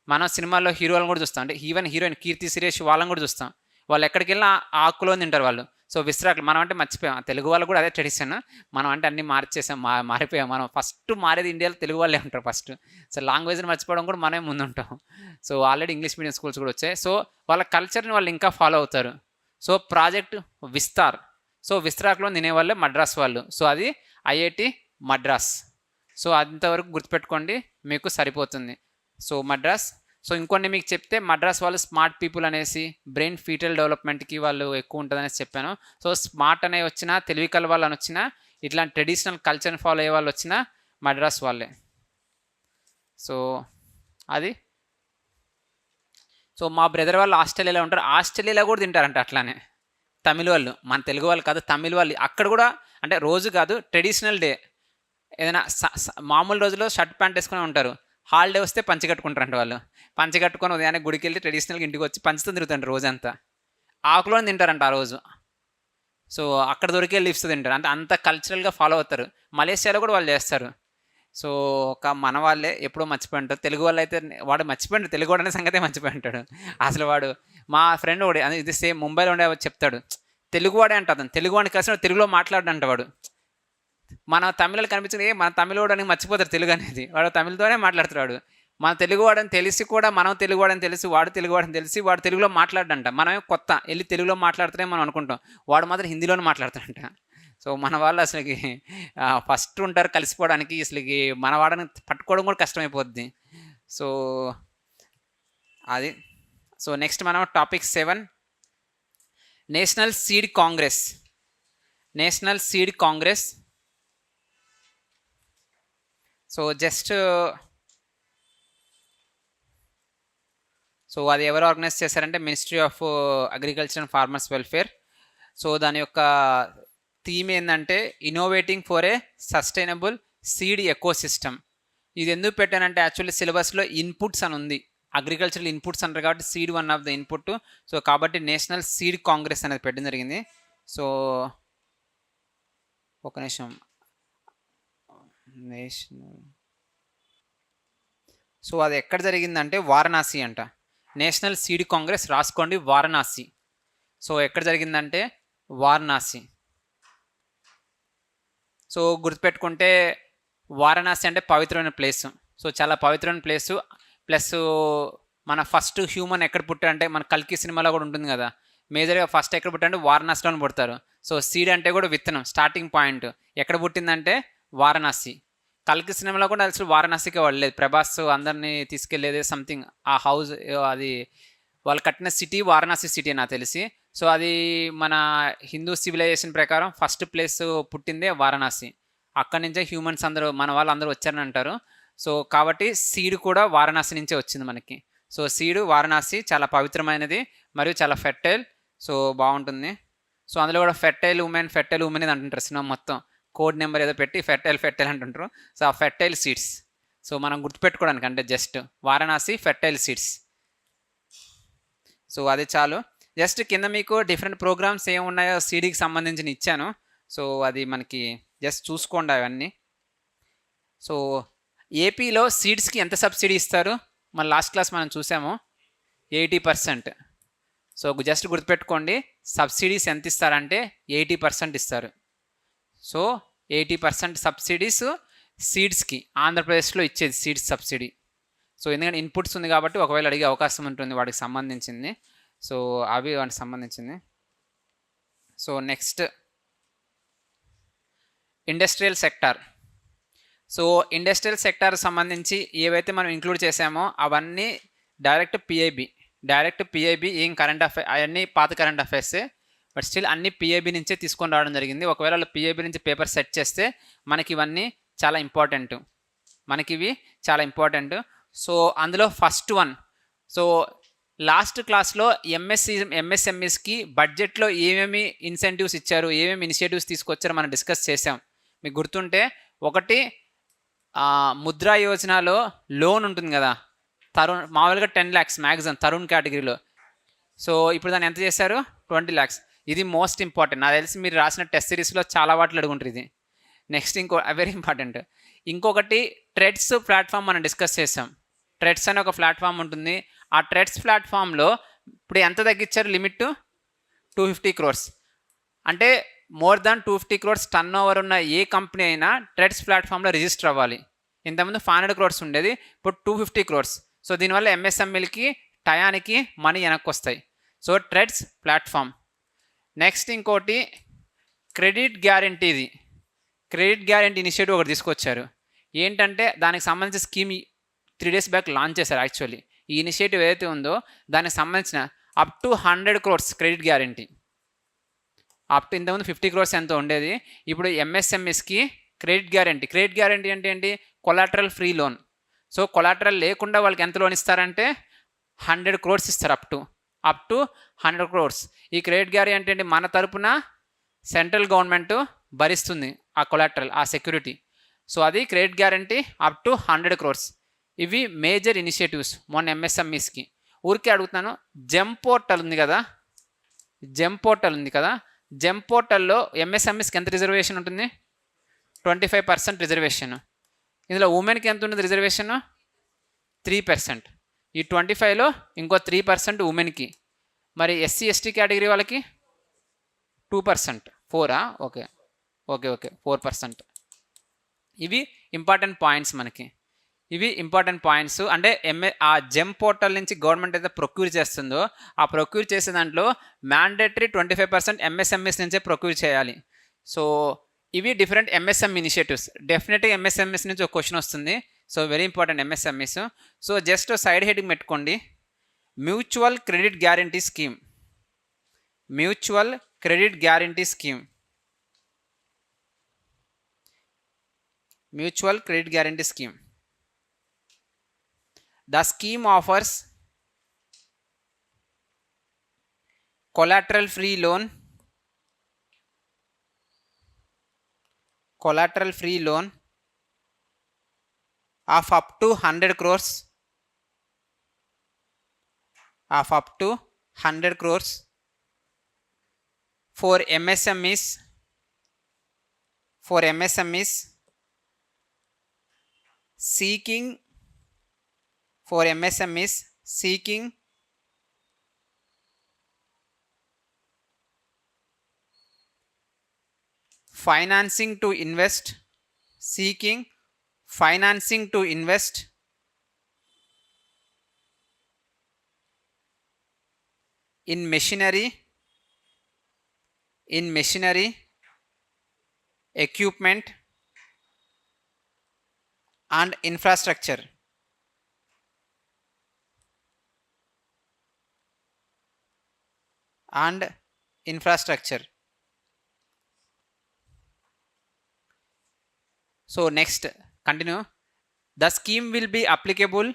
మనం సినిమాల్లో హీరోలను కూడా చూస్తాం, అంటే ఈవెన్ హీరోయిన్ కీర్తి సురేష్ వాళ్ళని కూడా చూస్తాం. వాళ్ళు ఎక్కడికి వెళ్ళినా ఆకులో తింటారు వాళ్ళు. సో విస్తరాకులు మనం అంటే మర్చిపోయాం, తెలుగు వాళ్ళు కూడా అదే ట్రెడిషన్. మనం అంటే అన్నీ మార్చేసాం, మారిపోయాం. మనం ఫస్ట్ మారేది ఇండియాలో తెలుగు వాళ్ళే ఉంటారు ఫస్ట్. సో లాంగ్వేజ్ని మర్చిపోవడం కూడా మనమే ముందు ఉంటాం. So already English medium schools కూడా వచ్చాయి. సో వాళ్ళ కల్చర్ని వాళ్ళు ఇంకా ఫాలో అవుతారు. So project Vistaar, so విస్తరాకులో తినేవాళ్ళే Madras వాళ్ళు. సో అది ఐఐటి మద్రాస్. సో అంతవరకు గుర్తుపెట్టుకోండి, మీకు సరిపోతుంది. సో మద్రాస్. సో ఇంకొన్ని మీకు చెప్తే, మద్రాస్ వాళ్ళు స్మార్ట్ పీపుల్ అనేసి, బ్రెయిన్ ఫీటల్ డెవలప్మెంట్కి వాళ్ళు ఎక్కువ ఉంటుందనేసి చెప్పాను. సో స్మార్ట్ అనే వచ్చినా, తెలివి కల వాళ్ళని వచ్చినా, ఇట్లాంటి ట్రెడిషనల్ కల్చర్ని ఫాలో అయ్యే వాళ్ళు వచ్చినా మద్రాస్ వాళ్ళే. సో అది. సో మా బ్రదర్ వాళ్ళు ఆస్ట్రేలియాలో ఉంటారు, ఆస్ట్రేలియాలో కూడా తింటారంట అట్లానే. తమిళ వాళ్ళు, మన తెలుగు వాళ్ళు కాదు, తమిళ వాళ్ళు అక్కడ కూడా, అంటే రోజు కాదు, ట్రెడిషనల్ డే, ఏదైనా మామూలు రోజుల్లో షర్ట్ ప్యాంట్ వేసుకుని ఉంటారు, హాలిడే వస్తే పంచి కట్టుకుంటారంట వాళ్ళు. పంచి కట్టుకొని ఉదయాన్నే గుడికి వెళ్ళి ట్రెడిషనల్గా ఇంటికి వచ్చి పంచుతో తిరుగుతారు రోజంతా. ఆకులోనే తింటారంట ఆ రోజు. సో అక్కడ దొరికే లీవ్స్ తింటారు, అంటే అంత కల్చరల్గా ఫాలో అవుతారు. మలేషియాలో కూడా వాళ్ళు చేస్తారు. సో ఒక మన వాళ్ళే ఎప్పుడో మర్చిపోయి ఉంటారు. తెలుగు వాళ్ళు అయితే వాడు మర్చిపోయింటాడు, తెలుగు వాడు అనే సంగతే మర్చిపోయి ఉంటాడు అసలు. వాడు మా ఫ్రెండ్ వాడు ఇది సేమ్ ముంబైలో ఉండే చెప్తాడు, తెలుగువాడే అంట అతను, తెలుగువాడిని కలిసి తెలుగులో మాట్లాడంట వాడు. మన తమిళలో కనిపించింది, మన తమిళవాడు అని మర్చిపోతారు తెలుగు అనేది, వాడు తమిళతోనే మాట్లాడుతున్నాడు. మన తెలుగువాడని తెలిసి కూడా, మనం తెలుగువాడని తెలిసి వాడు తెలుగువాడని తెలిసి వాడు తెలుగులో మాట్లాడంట. మనమే కొత్త వెళ్ళి తెలుగులో మాట్లాడుతూనే మనం అనుకుంటాం, వాడు మాత్రం హిందీలోనే మాట్లాడతాడంట. సో మన వాళ్ళు అసలుకి ఫస్ట్ ఉంటారు కలిసిపోవడానికి, అసలుకి మన వాడని పట్టుకోవడం కూడా కష్టమైపోద్ది. సో అది. సో నెక్స్ట్ మనం topic 7, national seed Congress. National seed Congress. So just so అది ఎవరు ఆర్గనైజ్ చేశారంటే ministry of agriculture and farmers welfare. So దాని యొక్క థీమ్ ఏంటంటే innovating for a sustainable seed ecosystem. ఇది ఎందుకు పెట్టానంటే యాక్చువల్లీ సిలబస్లో ఇన్పుట్స్ అని ఉంది, అగ్రికల్చరల్ ఇన్పుట్స్ అంటారు కాబట్టి seed one of the input. So కాబట్టి నేషనల్ సీడ్ కాంగ్రెస్ అనేది పెట్టడం జరిగింది. సో ఒక నిమిషం, నేషనల్. సో అది ఎక్కడ జరిగిందంటే వారణాసి అంట. నేషనల్ సీడ్ కాంగ్రెస్ రాసుకోండి, వారణాసి. సో ఎక్కడ జరిగిందంటే వారణాసి. సో గుర్తుపెట్టుకుంటే వారణాసి అంటే పవిత్రమైన ప్లేస్. సో చాలా పవిత్రమైన ప్లేసు. ప్లస్ మన ఫస్ట్ హ్యూమన్ ఎక్కడ పుట్టారంటే, మన కల్కి సినిమాలో కూడా ఉంటుంది కదా, మేజర్గా ఫస్ట్ ఎక్కడ పుట్టారంటే వారణాసిలో పుడతారు. సో సీడ్ అంటే కూడా విత్తనం, స్టార్టింగ్ పాయింట్ ఎక్కడ పుట్టిందంటే వారణాసి. కల్కి సినిమాలో కూడా అసలు వారణాసికి వెళ్ళలేదు, ప్రభాస్ అందరినీ తీసుకెళ్లేది సంథింగ్ ఆ హౌస్, అది వాళ్ళు కట్టిన సిటీ వారణాసి సిటీ నాకు తెలిసి. సో అది మన హిందూ సివిలైజేషన్ ప్రకారం ఫస్ట్ ప్లేస్ పుట్టిందే వారణాసి. అక్కడి నుంచే హ్యూమన్స్ అందరూ మన వాళ్ళు అందరూ వచ్చారని అంటారు. సో కాబట్టి సీడ్ కూడా వారణాసి నుంచే వచ్చింది మనకి. సో సీడ్ వారణాసి చాలా పవిత్రమైనది మరియు చాలా ఫెర్టైల్. సో బాగుంటుంది. సో అందులో కూడా ఫెర్టైల్ ఉమెన్ ఇది అంటుంటారు సినిమా మొత్తం. కోడ్ నెంబర్ ఏదో పెట్టి ఫెర్టైల్ అంటుంటారు. సో ఆ ఫెర్టైల్ సీడ్స్, సో మనం గుర్తుపెట్టుకోవడానికి అంటే just Varanasi fertile seeds. So అది చాలు. జస్ట్ కింద మీకు డిఫరెంట్ ప్రోగ్రామ్స్ ఏమున్నాయో సీడీకి సంబంధించిన ఇచ్చాను. సో అది మనకి జస్ట్ చూసుకోండి అవన్నీ. సో ఏపీలో సీడ్స్కి ఎంత సబ్సిడీ ఇస్తారు మన లాస్ట్ క్లాస్ మనం చూసాము, 80%. సో జస్ట్ గుర్తుపెట్టుకోండి, సబ్సిడీస్ ఎంత ఇస్తారంటే 80% ఇస్తారు. సో 80% సబ్సిడీస్ సీడ్స్కి ఆంధ్రప్రదేశ్లో ఇచ్చేది సీడ్స్ సబ్సిడీ. సో ఎందుకంటే ఇన్పుట్స్ ఉంది కాబట్టి ఒకవేళ అడిగే అవకాశం ఉంటుంది వాటికి సంబంధించింది. సో అవి వాటికి సంబంధించింది. So next industrial sector. So industrial sector సంబంధించి ఏవైతే మనం ఇంక్లూడ్ చేసామో అవన్నీ డైరెక్ట్ పిఐబి ఏం కరెంట్ అఫైర్ అవన్నీ పాత కరెంట్ అఫైర్సే, బట్ స్టిల్ అన్ని పిఐబి నుంచే తీసుకొని రావడం జరిగింది. ఒకవేళ వాళ్ళు పిఐబి నుంచి పేపర్ సెట్ చేస్తే మనకి ఇవన్నీ చాలా ఇంపార్టెంట్. సో అందులో ఫస్ట్ వన్, సో లాస్ట్ క్లాస్లో ఎంఎస్ఎంఈస్కి బడ్జెట్లో ఏమేమి ఇన్సెంటివ్స్ ఇచ్చారు, ఏమేమి ఇనిషియేటివ్స్ తీసుకొచ్చారో మనం డిస్కస్ చేసాం. మీకు గుర్తుంటే ఒకటి ముద్రా యోజనలో లోన్ ఉంటుంది కదా, మామూలుగా 10 lakhs మ్యాక్సిమం తరుణ్ కేటగిరీలో. సో ఇప్పుడు దాన్ని ఎంత చేశారు, 20 lakhs. ఇది మోస్ట్ ఇంపార్టెంట్. నాకు తెలిసి మీరు రాసిన టెస్ట్ సిరీస్లో చాలా వాటిలో అడుగుంటారు ఇది. నెక్స్ట్ వెరీ ఇంపార్టెంట్ ఇంకొకటి ట్రెడ్స్ ప్లాట్ఫామ్ మనం డిస్కస్ చేసాం. ట్రెడ్స్ అనే ఒక ప్లాట్ఫామ్ ఉంటుంది. ఆ ట్రెడ్స్ ప్లాట్ఫామ్లో ఇప్పుడు ఎంత తగ్గించారు లిమిట్, 250 crores. అంటే more than 250 crores turn over ఉన్న ఏ కంపెనీ అయినా ట్రెడ్స్ ప్లాట్ఫామ్లో రిజిస్టర్ అవ్వాలి. ఇంతకుముందు 500 crores ఉండేది, ఇప్పుడు 250 crores. సో దీనివల్ల ఎంఎస్ఎంఈలకి టయానికి మనీ వెనక్కి వస్తాయి. So TReDS platform. నెక్స్ట్ ఇంకోటి క్రెడిట్ గ్యారంటీ ఇనిషియేటివ్ ఒకటి తీసుకొచ్చారు. ఏంటంటే దానికి సంబంధించిన స్కీమ్ 3 days బ్యాక్ లాంచ్ చేశారు. యాక్చువల్లీ ఈ ఇనిషియేటివ్ ఏదైతే ఉందో దానికి సంబంధించిన up to 100 crores credit guarantee. Up to ఇంతకుముందు 50 crores ఎంతో ఉండేది, ఇప్పుడు ఎంఎస్ఎంఈస్కి క్రెడిట్ గ్యారంటీ అంటే ఏంటి, collateral free loan. So collateral లేకుండా వాళ్ళకి ఎంత లోన్ ఇస్తారంటే 100 crores ఇస్తారు, అప్ టు 100 crores. ఈ క్రెడిట్ గ్యారంటీ అంటే మన తరపున సెంట్రల్ గవర్నమెంట్ భరిస్తుంది ఆ కొలాటరల్, ఆ సెక్యూరిటీ. సో అది credit guarantee up to 100 crores. ఇవి మేజర్ ఇనిషియేటివ్స్ మొన్న ఎంఎస్ఎంఈస్కి. ఊరికే అడుగుతున్నాను, జెమ్ పోర్టల్ ఉంది కదా, జెమ్ పోర్టల్లో ఎంఎస్ఎంఈస్కి ఎంత రిజర్వేషన్ ఉంటుంది, 25% రిజర్వేషన్. ఇందులో ఉమెన్కి ఎంత ఉంటుంది రిజర్వేషన్, 3%. ఈ 25లో ఇంకో 3% ఉమెన్కి. మరి ఎస్సీ ఎస్టీ కేటగిరీ వాళ్ళకి 2%. 4 ఓకే 4%. ఇవి ఇంపార్టెంట్ పాయింట్స్ అంటే ఆ జెమ్ పోర్టల్ నుంచి గవర్నమెంట్ అయితే ప్రొక్యూర్ చేస్తుందో ఆ ప్రొక్యూర్ చేసే దాంట్లో మ్యాండేటరీ 25% ఎంఎస్ఎంఈస్ నుంచే ప్రొక్యూర్ చేయాలి. సో ఇవి డిఫరెంట్ ఎంఎస్ఎంఈ ఇనిషియేటివ్స్. డెఫినెట్గా ఎంఎస్ఎంఈస్ నుంచి ఒక క్వశ్చన్ వస్తుంది. So very important MSMEs. So just side heading పెట్టుకోండి, mutual credit guarantee scheme. The scheme offers collateral free loan of up to 100 crores for MSMEs seeking financing to invest in machinery, equipment and infrastructure. And infrastructure. So next continue. The scheme will be applicable.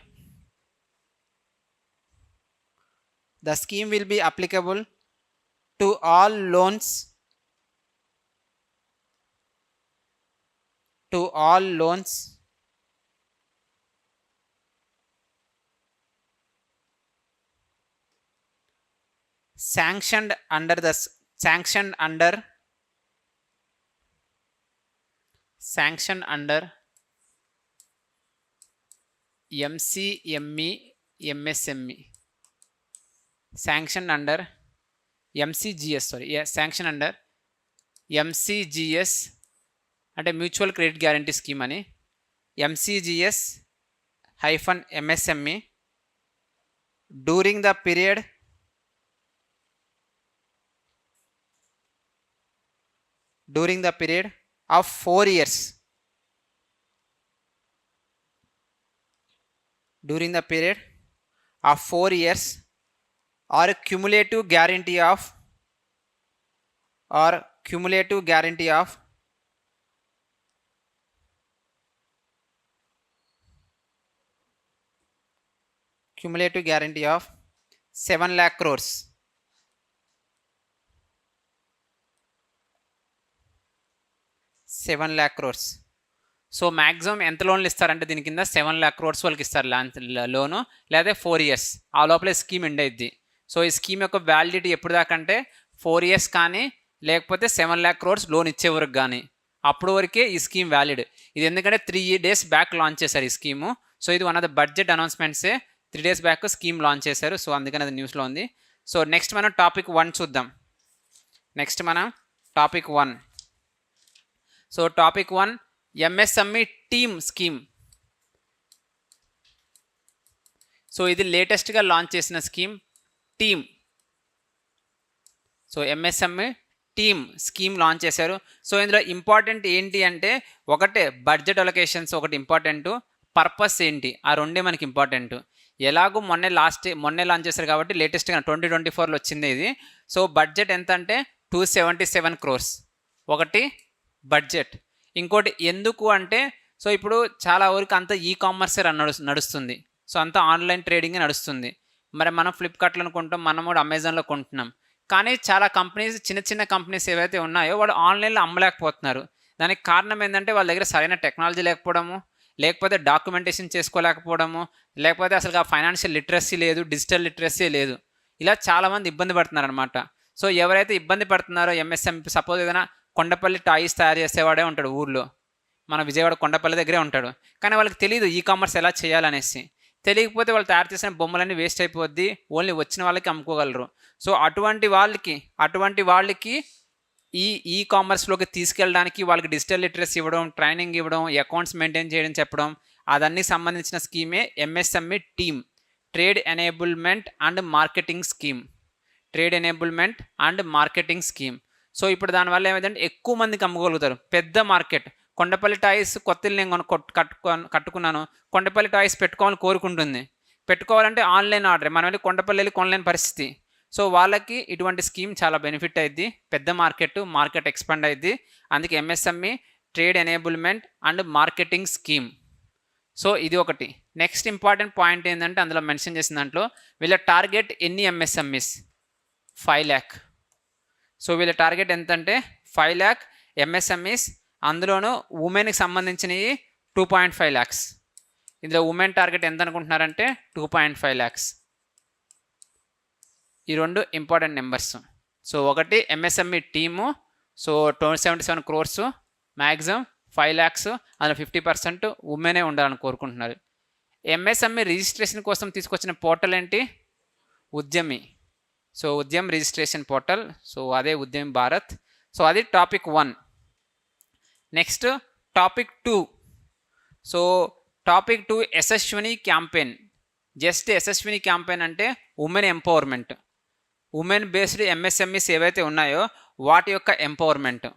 The scheme will be applicable to all loans. To all loans sanctioned under the sanctioned under MCME MSME. Sanctioned under MCGS, sorry, yeah, sanctioned under MCGS అంటే mutual credit guarantee scheme అని, MCGS hyphen MSME during the period of 4 years. During the period of 4 years or cumulative guarantee of cumulative guarantee of 7 lakh crores. 7 lakh crores. So maximum ఎంత లోన్లు ఇస్తారంటే దీని కింద 7 lakh crores వాళ్ళకి ఇస్తారు లోను, లేదా 4 years. ఆ లోపల స్కీమ్ ఎండ్ అయింది. సో ఈ స్కీమ్ యొక్క వ్యాలిడిటీ ఎప్పుడు దాకా అంటే 4 years కానీ లేకపోతే 7 lakh crores లోన్ ఇచ్చే వరకు కానీ, అప్పుడు వరకే ఈ స్కీమ్ వ్యాలిడ్. ఇది ఎందుకంటే 3 days బ్యాక్ లాంచ్ చేశారు ఈ స్కీము. సో ఇది వన్ ఆఫ్ ద బడ్జెట్ అనౌన్స్మెంట్సే. 3 days బ్యాక్ స్కీమ్ లాంచ్ చేశారు. సో అందుకని అది న్యూస్లో ఉంది. సో నెక్స్ట్ మనం టాపిక్ 1 చూద్దాం. So topic 1 MSME team scheme. So ఇది లేటెస్ట్గా లాంచ్ చేసిన scheme team. So MSME team scheme launch చేశారు. సో ఇందులో ఇంపార్టెంట్ ఏంటి అంటే ఒకటే బడ్జెట్ అలొకేషన్స్ ఒకటి ఇంపార్టెంట్, పర్పస్ ఏంటి ఆ రెండే మనకి ఇంపార్టెంట్. ఎలాగో మొన్నే లాంచ్ చేశారు కాబట్టి లేటెస్ట్గా 2024లో వచ్చింది ఇది. సో బడ్జెట్ ఎంత అంటే 277 crores ఒకటి బడ్జెట్. ఇంకోటి ఎందుకు అంటే సో ఇప్పుడు చాలా వరకు అంతా కామర్సే నడుస్తుంది. సో అంతా ఆన్లైన్ ట్రేడింగే నడుస్తుంది. మరి మనం ఫ్లిప్కార్ట్లో కొంటాం, మనం కూడా అమెజాన్లో కొంటున్నాం. కానీ చాలా కంపెనీస్, చిన్న కంపెనీస్ ఏవైతే ఉన్నాయో వాళ్ళు ఆన్లైన్లో అమ్మలేకపోతున్నారు. దానికి కారణం ఏంటంటే వాళ్ళ దగ్గర సరైన టెక్నాలజీ లేకపోవడము, లేకపోతే డాక్యుమెంటేషన్ చేసుకోలేకపోవడము, లేకపోతే అసలు ఫైనాన్షియల్ లిటరసీ లేదు, డిజిటల్ లిటరసీ లేదు. ఇలా చాలామంది ఇబ్బంది పడుతున్నారు అనమాట. సో ఎవరైతే ఇబ్బంది పడుతున్నారో MSME, సపోజ్ ఏదైనా కొండపల్లి టాయ్స్ తయారు చేసేవాడే ఉంటాడు ఊర్లో, మన విజయవాడ కొండపల్లి దగ్గరే ఉంటాడు. కానీ వాళ్ళకి తెలియదు కామర్స్ ఎలా చేయాలనేసి. తెలియకపోతే వాళ్ళు తయారు చేసిన బొమ్మలన్నీ వేస్ట్ అయిపోద్ది, ఓన్లీ వచ్చిన వాళ్ళకి అమ్ముకోగలరు. సో అటువంటి వాళ్ళకి ఈ కామర్స్లోకి తీసుకెళ్ళడానికి వాళ్ళకి డిజిటల్ లిటరసీ ఇవ్వడం, ట్రైనింగ్ ఇవ్వడం, అకౌంట్స్ మెయింటైన్ చేయడం చెప్పడం, అదన్నీ సంబంధించిన స్కీమే MSME team, trade enablement and marketing scheme. So ఇప్పుడు దానివల్ల ఏమైందంటే ఎక్కువ మందికి అమ్ముకోగలుగుతారు. పెద్ద మార్కెట్. కొండపల్లి టాయ్స్ కొత్త ఇల్లు నేను కట్టుకున్నాను, కొండపల్లి టాయ్స్ పెట్టుకోవాలని కోరుకుంటుంది. పెట్టుకోవాలంటే ఆన్లైన్ ఆర్డర్, మనం వెళ్ళి కొండపల్లి వెళ్ళి కొనలేని పరిస్థితి. సో వాళ్ళకి ఇటువంటి స్కీమ్ చాలా బెనిఫిట్ అయింది. పెద్ద మార్కెట్ ఎక్స్పాండ్ అయింది. అందుకే MSME trade enablement and marketing scheme. So ఇది ఒకటి. నెక్స్ట్ ఇంపార్టెంట్ పాయింట్ ఏంటంటే అందులో మెన్షన్ చేసిన దాంట్లో వీళ్ళ టార్గెట్ ఎన్ని MSMEs 5 lakh. సో వీళ్ళ టార్గెట్ ఎంతంటే 5 lakh MSMEs. అందులోనూ ఉమెన్కి సంబంధించినవి 2.5 lakhs. ఇందులో ఉమెన్ టార్గెట్ ఎంత అనుకుంటున్నారంటే 2.5 lakhs. ఈ రెండు ఇంపార్టెంట్ నెంబర్స్. సో ఒకటి MSME team, so 277 crores, maximum 5 lakhs, అందులో 50% ఉమెనే ఉండాలని కోరుకుంటున్నారు. MSME రిజిస్ట్రేషన్ కోసం తీసుకొచ్చిన పోర్టల్ ఏంటి? Udyami. So Udyam registration portal. So అదే ఉద్యమ్ భారత్. సో అది topic 1. Next topic 2. So topic 2 Yashaswini campaign. Just Yashaswini campaign అంటే women empowerment. Women based MSMEs ఏవైతే ఉన్నాయో వాటి యొక్క ఎంపవర్మెంట్.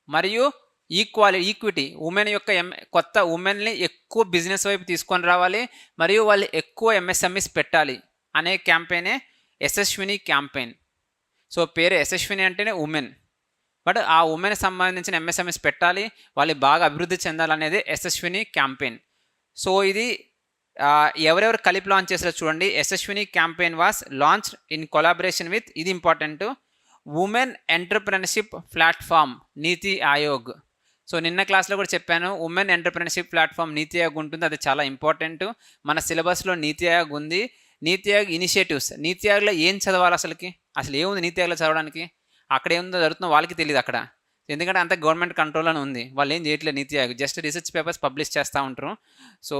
మరియు ఈక్విటీ ఉమెన్ యొక్క కొత్త ఉమెన్ని ఎక్కువ బిజినెస్ వైపు తీసుకొని రావాలి మరియు వాళ్ళు ఎక్కువ ఎంఎస్ఎంఈస్ పెట్టాలి అనే క్యాంపెయినే యశస్విని క్యాంపెయిన్. సో పేరు యశస్విని అంటేనే ఉమెన్, బట్ ఆ ఉమెన్ సంబంధించిన ఎంఎస్ఎంఈస్ పెట్టాలి, వాళ్ళు బాగా అభివృద్ధి చెందాలనేది యశస్విని క్యాంపెయిన్. సో ఇది ఎవరెవరు కలిపి లాంచ్ చేశారో చూడండి. Yashaswini campaign was launch in collaboration with, ఇది important, women entrepreneurship platform NITI Aayog. So నిన్న క్లాస్లో కూడా చెప్పాను, women entrepreneurship platform NITI Aayog ఉంటుంది, అది చాలా ఇంపార్టెంట్. మన సిలబస్లో నీతి ఆయోగ్ ఉంది. నీతి ఆయోగ్ ఇనిషియేటివ్స్, నీతి ఆయోగ్లో ఏం చదవాలి అసలు ఏముంది నీతి ఆయోగ్లో చదవడానికి? అక్కడ ఏముందో జరుగుతుందో వాళ్ళకి తెలియదు అక్కడ, ఎందుకంటే అంత గవర్నమెంట్ కంట్రోల్లోనే ఉంది. వాళ్ళు ఏం చేయట్లేదు నీతి Aayog, just research papers publish చేస్తూ ఉంటారు. సో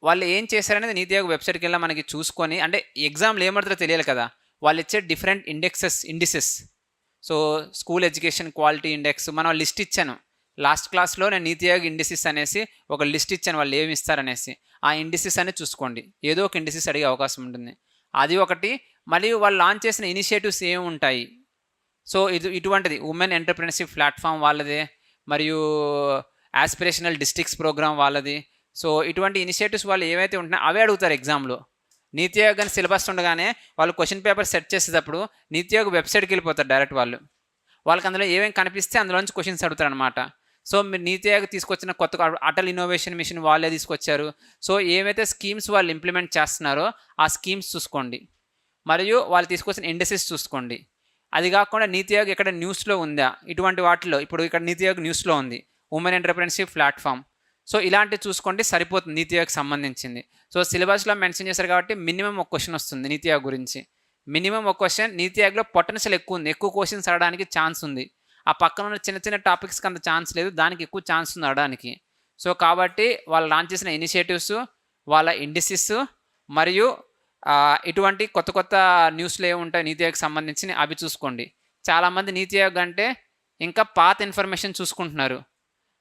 వాళ్ళు ఏం చేశారనేది నీతి ఆయోగ్ వెబ్సైట్కి వెళ్ళి మనకి చూసుకొని, అంటే ఎగ్జామ్లు ఏమడుతుందో తెలియాలి కదా, వాళ్ళు ఇచ్చే different indices. So school education quality index మనం లిస్ట్ ఇచ్చాను లాస్ట్ క్లాస్లో, నేను నీతి ఆయోగ్ ఇండిసెస్ అనేసి ఒక లిస్ట్ ఇచ్చాను, వాళ్ళు ఏమి ఇస్తారనేసి. ఆ ఇండిసెస్ అనేది చూసుకోండి, ఏదో ఒక ఇండిసెస్ అడిగే అవకాశం ఉంటుంది, అది ఒకటి. మరియు వాళ్ళు లాంచ్ చేసిన ఇనిషియేటివ్స్ ఏమి ఉంటాయి. సో ఇటువంటిది ఉమెన్ ఎంటర్ప్రెన్యూర్షిప్ ప్లాట్ఫామ్ వాళ్ళదే, మరియు ఆస్పిరేషనల్ డిస్ట్రిక్ట్స్ ప్రోగ్రామ్ వాళ్ళది. సో ఇటువంటి ఇనిషియేటివ్స్ వాళ్ళు ఏవైతే ఉంటున్నాయో అవే అడుగుతారు ఎగ్జామ్లో. నీతి ఆయోగ్ అని సిలబస్ ఉండగానే వాళ్ళు క్వశ్చన్ పేపర్ సెట్ చేసేటప్పుడు నీతి ఆయోగ్ వెబ్సైట్కి వెళ్ళిపోతారు డైరెక్ట్. వాళ్ళకి అందులో ఏమేమి కనిపిస్తే అందులోంచి క్వశ్చన్స్ అడుగుతారు అనమాట. సో మీరు నీతి ఆయోగ్ తీసుకొచ్చిన కొత్త అటల్ ఇన్నోవేషన్ మిషన్ వాళ్ళే తీసుకొచ్చారు. సో ఏవైతే స్కీమ్స్ వాళ్ళు ఇంప్లిమెంట్ చేస్తున్నారో ఆ స్కీమ్స్ చూసుకోండి, మరియు వాళ్ళు తీసుకొచ్చిన ఇండస్ట్రీస్ చూసుకోండి. అది కాకుండా నీతి ఆయోగ్ ఎక్కడ న్యూస్లో ఉందా, ఇటువంటి వాటిలో ఇప్పుడు ఇక్కడ నీతి ఆయోగ్ న్యూస్లో ఉంది ఉమెన్ ఎంటర్ప్రెన్యూర్షిప్ ప్లాట్ఫామ్. సో ఇలాంటివి చూసుకోండి, సరిపోతుంది నీతి ఆయోగ్ సంబంధించింది. సో సిలబస్లో మెన్షన్ చేశారు కాబట్టి మినిమం ఒక క్వశ్చన్ వస్తుంది నీతి ఆయోగ్ గురించి, మినిమం ఒక క్వశ్చన్. నీతి ఆయోగ్లో పొటెన్షియల్ ఎక్కువ ఉంది, ఎక్కువ క్వశ్చన్స్ అడగడానికి ఛాన్స్ ఉంది. ఆ పక్కన ఉన్న చిన్న చిన్న టాపిక్స్కి అంత ఛాన్స్ లేదు, దానికి ఎక్కువ ఛాన్స్ ఉంది అడగడానికి. సో కాబట్టి వాళ్ళు లాంచ్ చేసిన ఇనిషియేటివ్స్, వాళ్ళ ఇండిసెస్, మరియు ఇటువంటి కొత్త కొత్త న్యూస్లు ఏముంటాయి నీతి ఆయోగ్ సంబంధించి అవి చూసుకోండి. చాలామంది నీతి ఆయోగ్ అంటే ఇంకా పాత ఇన్ఫర్మేషన్ చూసుకుంటున్నారు.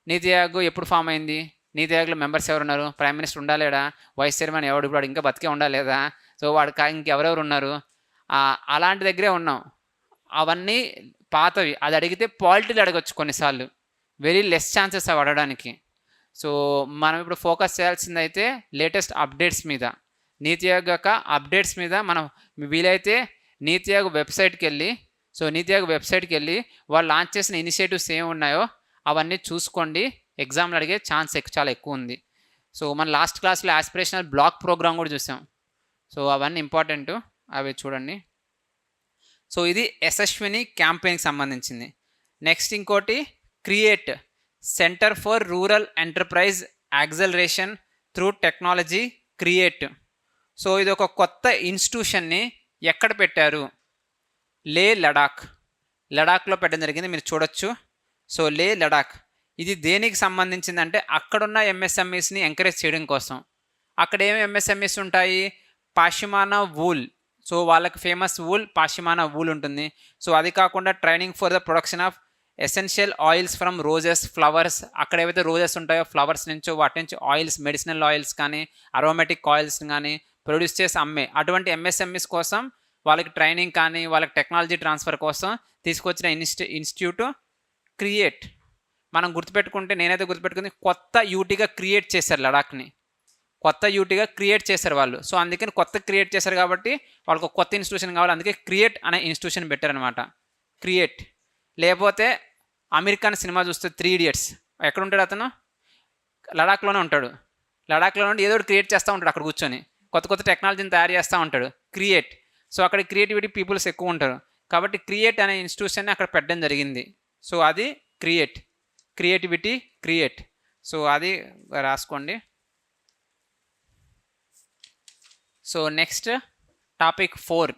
నీతి ఆయోగ్ ఎప్పుడు ఫామ్ అయింది, నీతి ఆయోగ్లో మెంబర్స్ ఎవరు ఉన్నారు, ప్రైమ్ మినిస్టర్ ఉండాలేడా, వైస్ చైర్మన్ ఎవడు, ఇప్పుడు ఇంకా బతికే ఉండాలేదా, సో వాడు ఇంకెవరెవరు ఉన్నారు, అలాంటి దగ్గరే ఉన్నాం. అవన్నీ పాతవి, అది అడిగితే పాలిటీలు అడగచ్చు కొన్నిసార్లు, వెరీ లెస్ ఛాన్సెస్ అవి అడగడానికి. సో మనం ఇప్పుడు ఫోకస్ చేయాల్సింది అయితే లేటెస్ట్ అప్డేట్స్ మీద, నీతి ఆయోగ్ యొక్క అప్డేట్స్ మీద. మనం వీలైతే నీతి ఆయోగ్ వెబ్సైట్కి వెళ్ళి వాళ్ళు లాంచ్ చేసిన ఇనిషియేటివ్స్ ఏమి ఉన్నాయో అవన్నీ చూసుకోండి, ఎగ్జామ్లు అడిగే ఛాన్స్ చాలా ఎక్కువ ఉంది. సో మన లాస్ట్ క్లాస్లో ఆస్పిరేషనల్ బ్లాక్ ప్రోగ్రామ్ కూడా చూసాం. సో అవన్నీ ఇంపార్టెంట్, అవి చూడండి. సో ఇది యశస్విని క్యాంపెయిన్కి సంబంధించింది. నెక్స్ట్ ఇంకోటి create, centre for rural enterprise acceleration through technology, create. So ఇది ఒక కొత్త ఇన్స్టిట్యూషన్ని ఎక్కడ పెట్టారు, లడాఖ్లో పెట్టడం జరిగింది, మీరు చూడొచ్చు. సో లడాఖ్ ఇది దేనికి సంబంధించిందంటే అక్కడున్న ఎంఎస్ఎంఈస్ని ఎంకరేజ్ చేయడం కోసం. అక్కడ ఏమి ఎంఎస్ఎంఈస్ ఉంటాయి, పాషిమానా వూల్. సో వాళ్ళకి ఫేమస్ వూల్ పాషిమానా వూల్ ఉంటుంది. సో అది కాకుండా training for the production of essential oils from roses, flowers. అక్కడ ఏవైతే రోజెస్ ఉంటాయో ఫ్లవర్స్ నుంచో వాటి నుంచి ఆయిల్స్, మెడిసినల్ ఆయిల్స్ కానీ అరోమాటిక్ ఆయిల్స్ కానీ ప్రొడ్యూస్ చేసి అమ్మే అటువంటి ఎంఎస్ఎంఈస్ కోసం వాళ్ళకి ట్రైనింగ్ కానీ వాళ్ళకి టెక్నాలజీ ట్రాన్స్ఫర్ కోసం తీసుకొచ్చిన ఇన్స్టిట్యూట్ క్రియేట్. మనం గుర్తుపెట్టుకుంటే, నేనైతే గుర్తుపెట్టుకుంది, కొత్త యూటీగా క్రియేట్ చేశారు లడాఖ్ని, కొత్త యూటీగా క్రియేట్ చేశారు వాళ్ళు. సో అందుకని కొత్త క్రియేట్ చేశారు కాబట్టి వాళ్ళకు కొత్త ఇన్స్టిట్యూషన్ కావాలి, అందుకే క్రియేట్ అనే ఇన్స్టిట్యూషన్ పెట్టారనమాట, క్రియేట్. లేకపోతే అమెరికన్ సినిమా చూస్తే 3 Idiots ఎక్కడ ఉంటాడు అతను, లడాఖ్లోనే ఉంటాడు. లడాఖ్లో నుండి ఏదో క్రియేట్ చేస్తూ ఉంటాడు, అక్కడ కూర్చొని కొత్త కొత్త టెక్నాలజీని తయారు చేస్తూ ఉంటాడు, క్రియేట్. సో అక్కడ క్రియేటివిటీ పీపుల్స్ ఎక్కువ ఉంటారు కాబట్టి క్రియేట్ అనే ఇన్స్టిట్యూషన్ని అక్కడ పెట్టడం జరిగింది. సో అది క్రియేటివిటీ క్రియేట్. సో అది రాసుకోండి. So next topic 4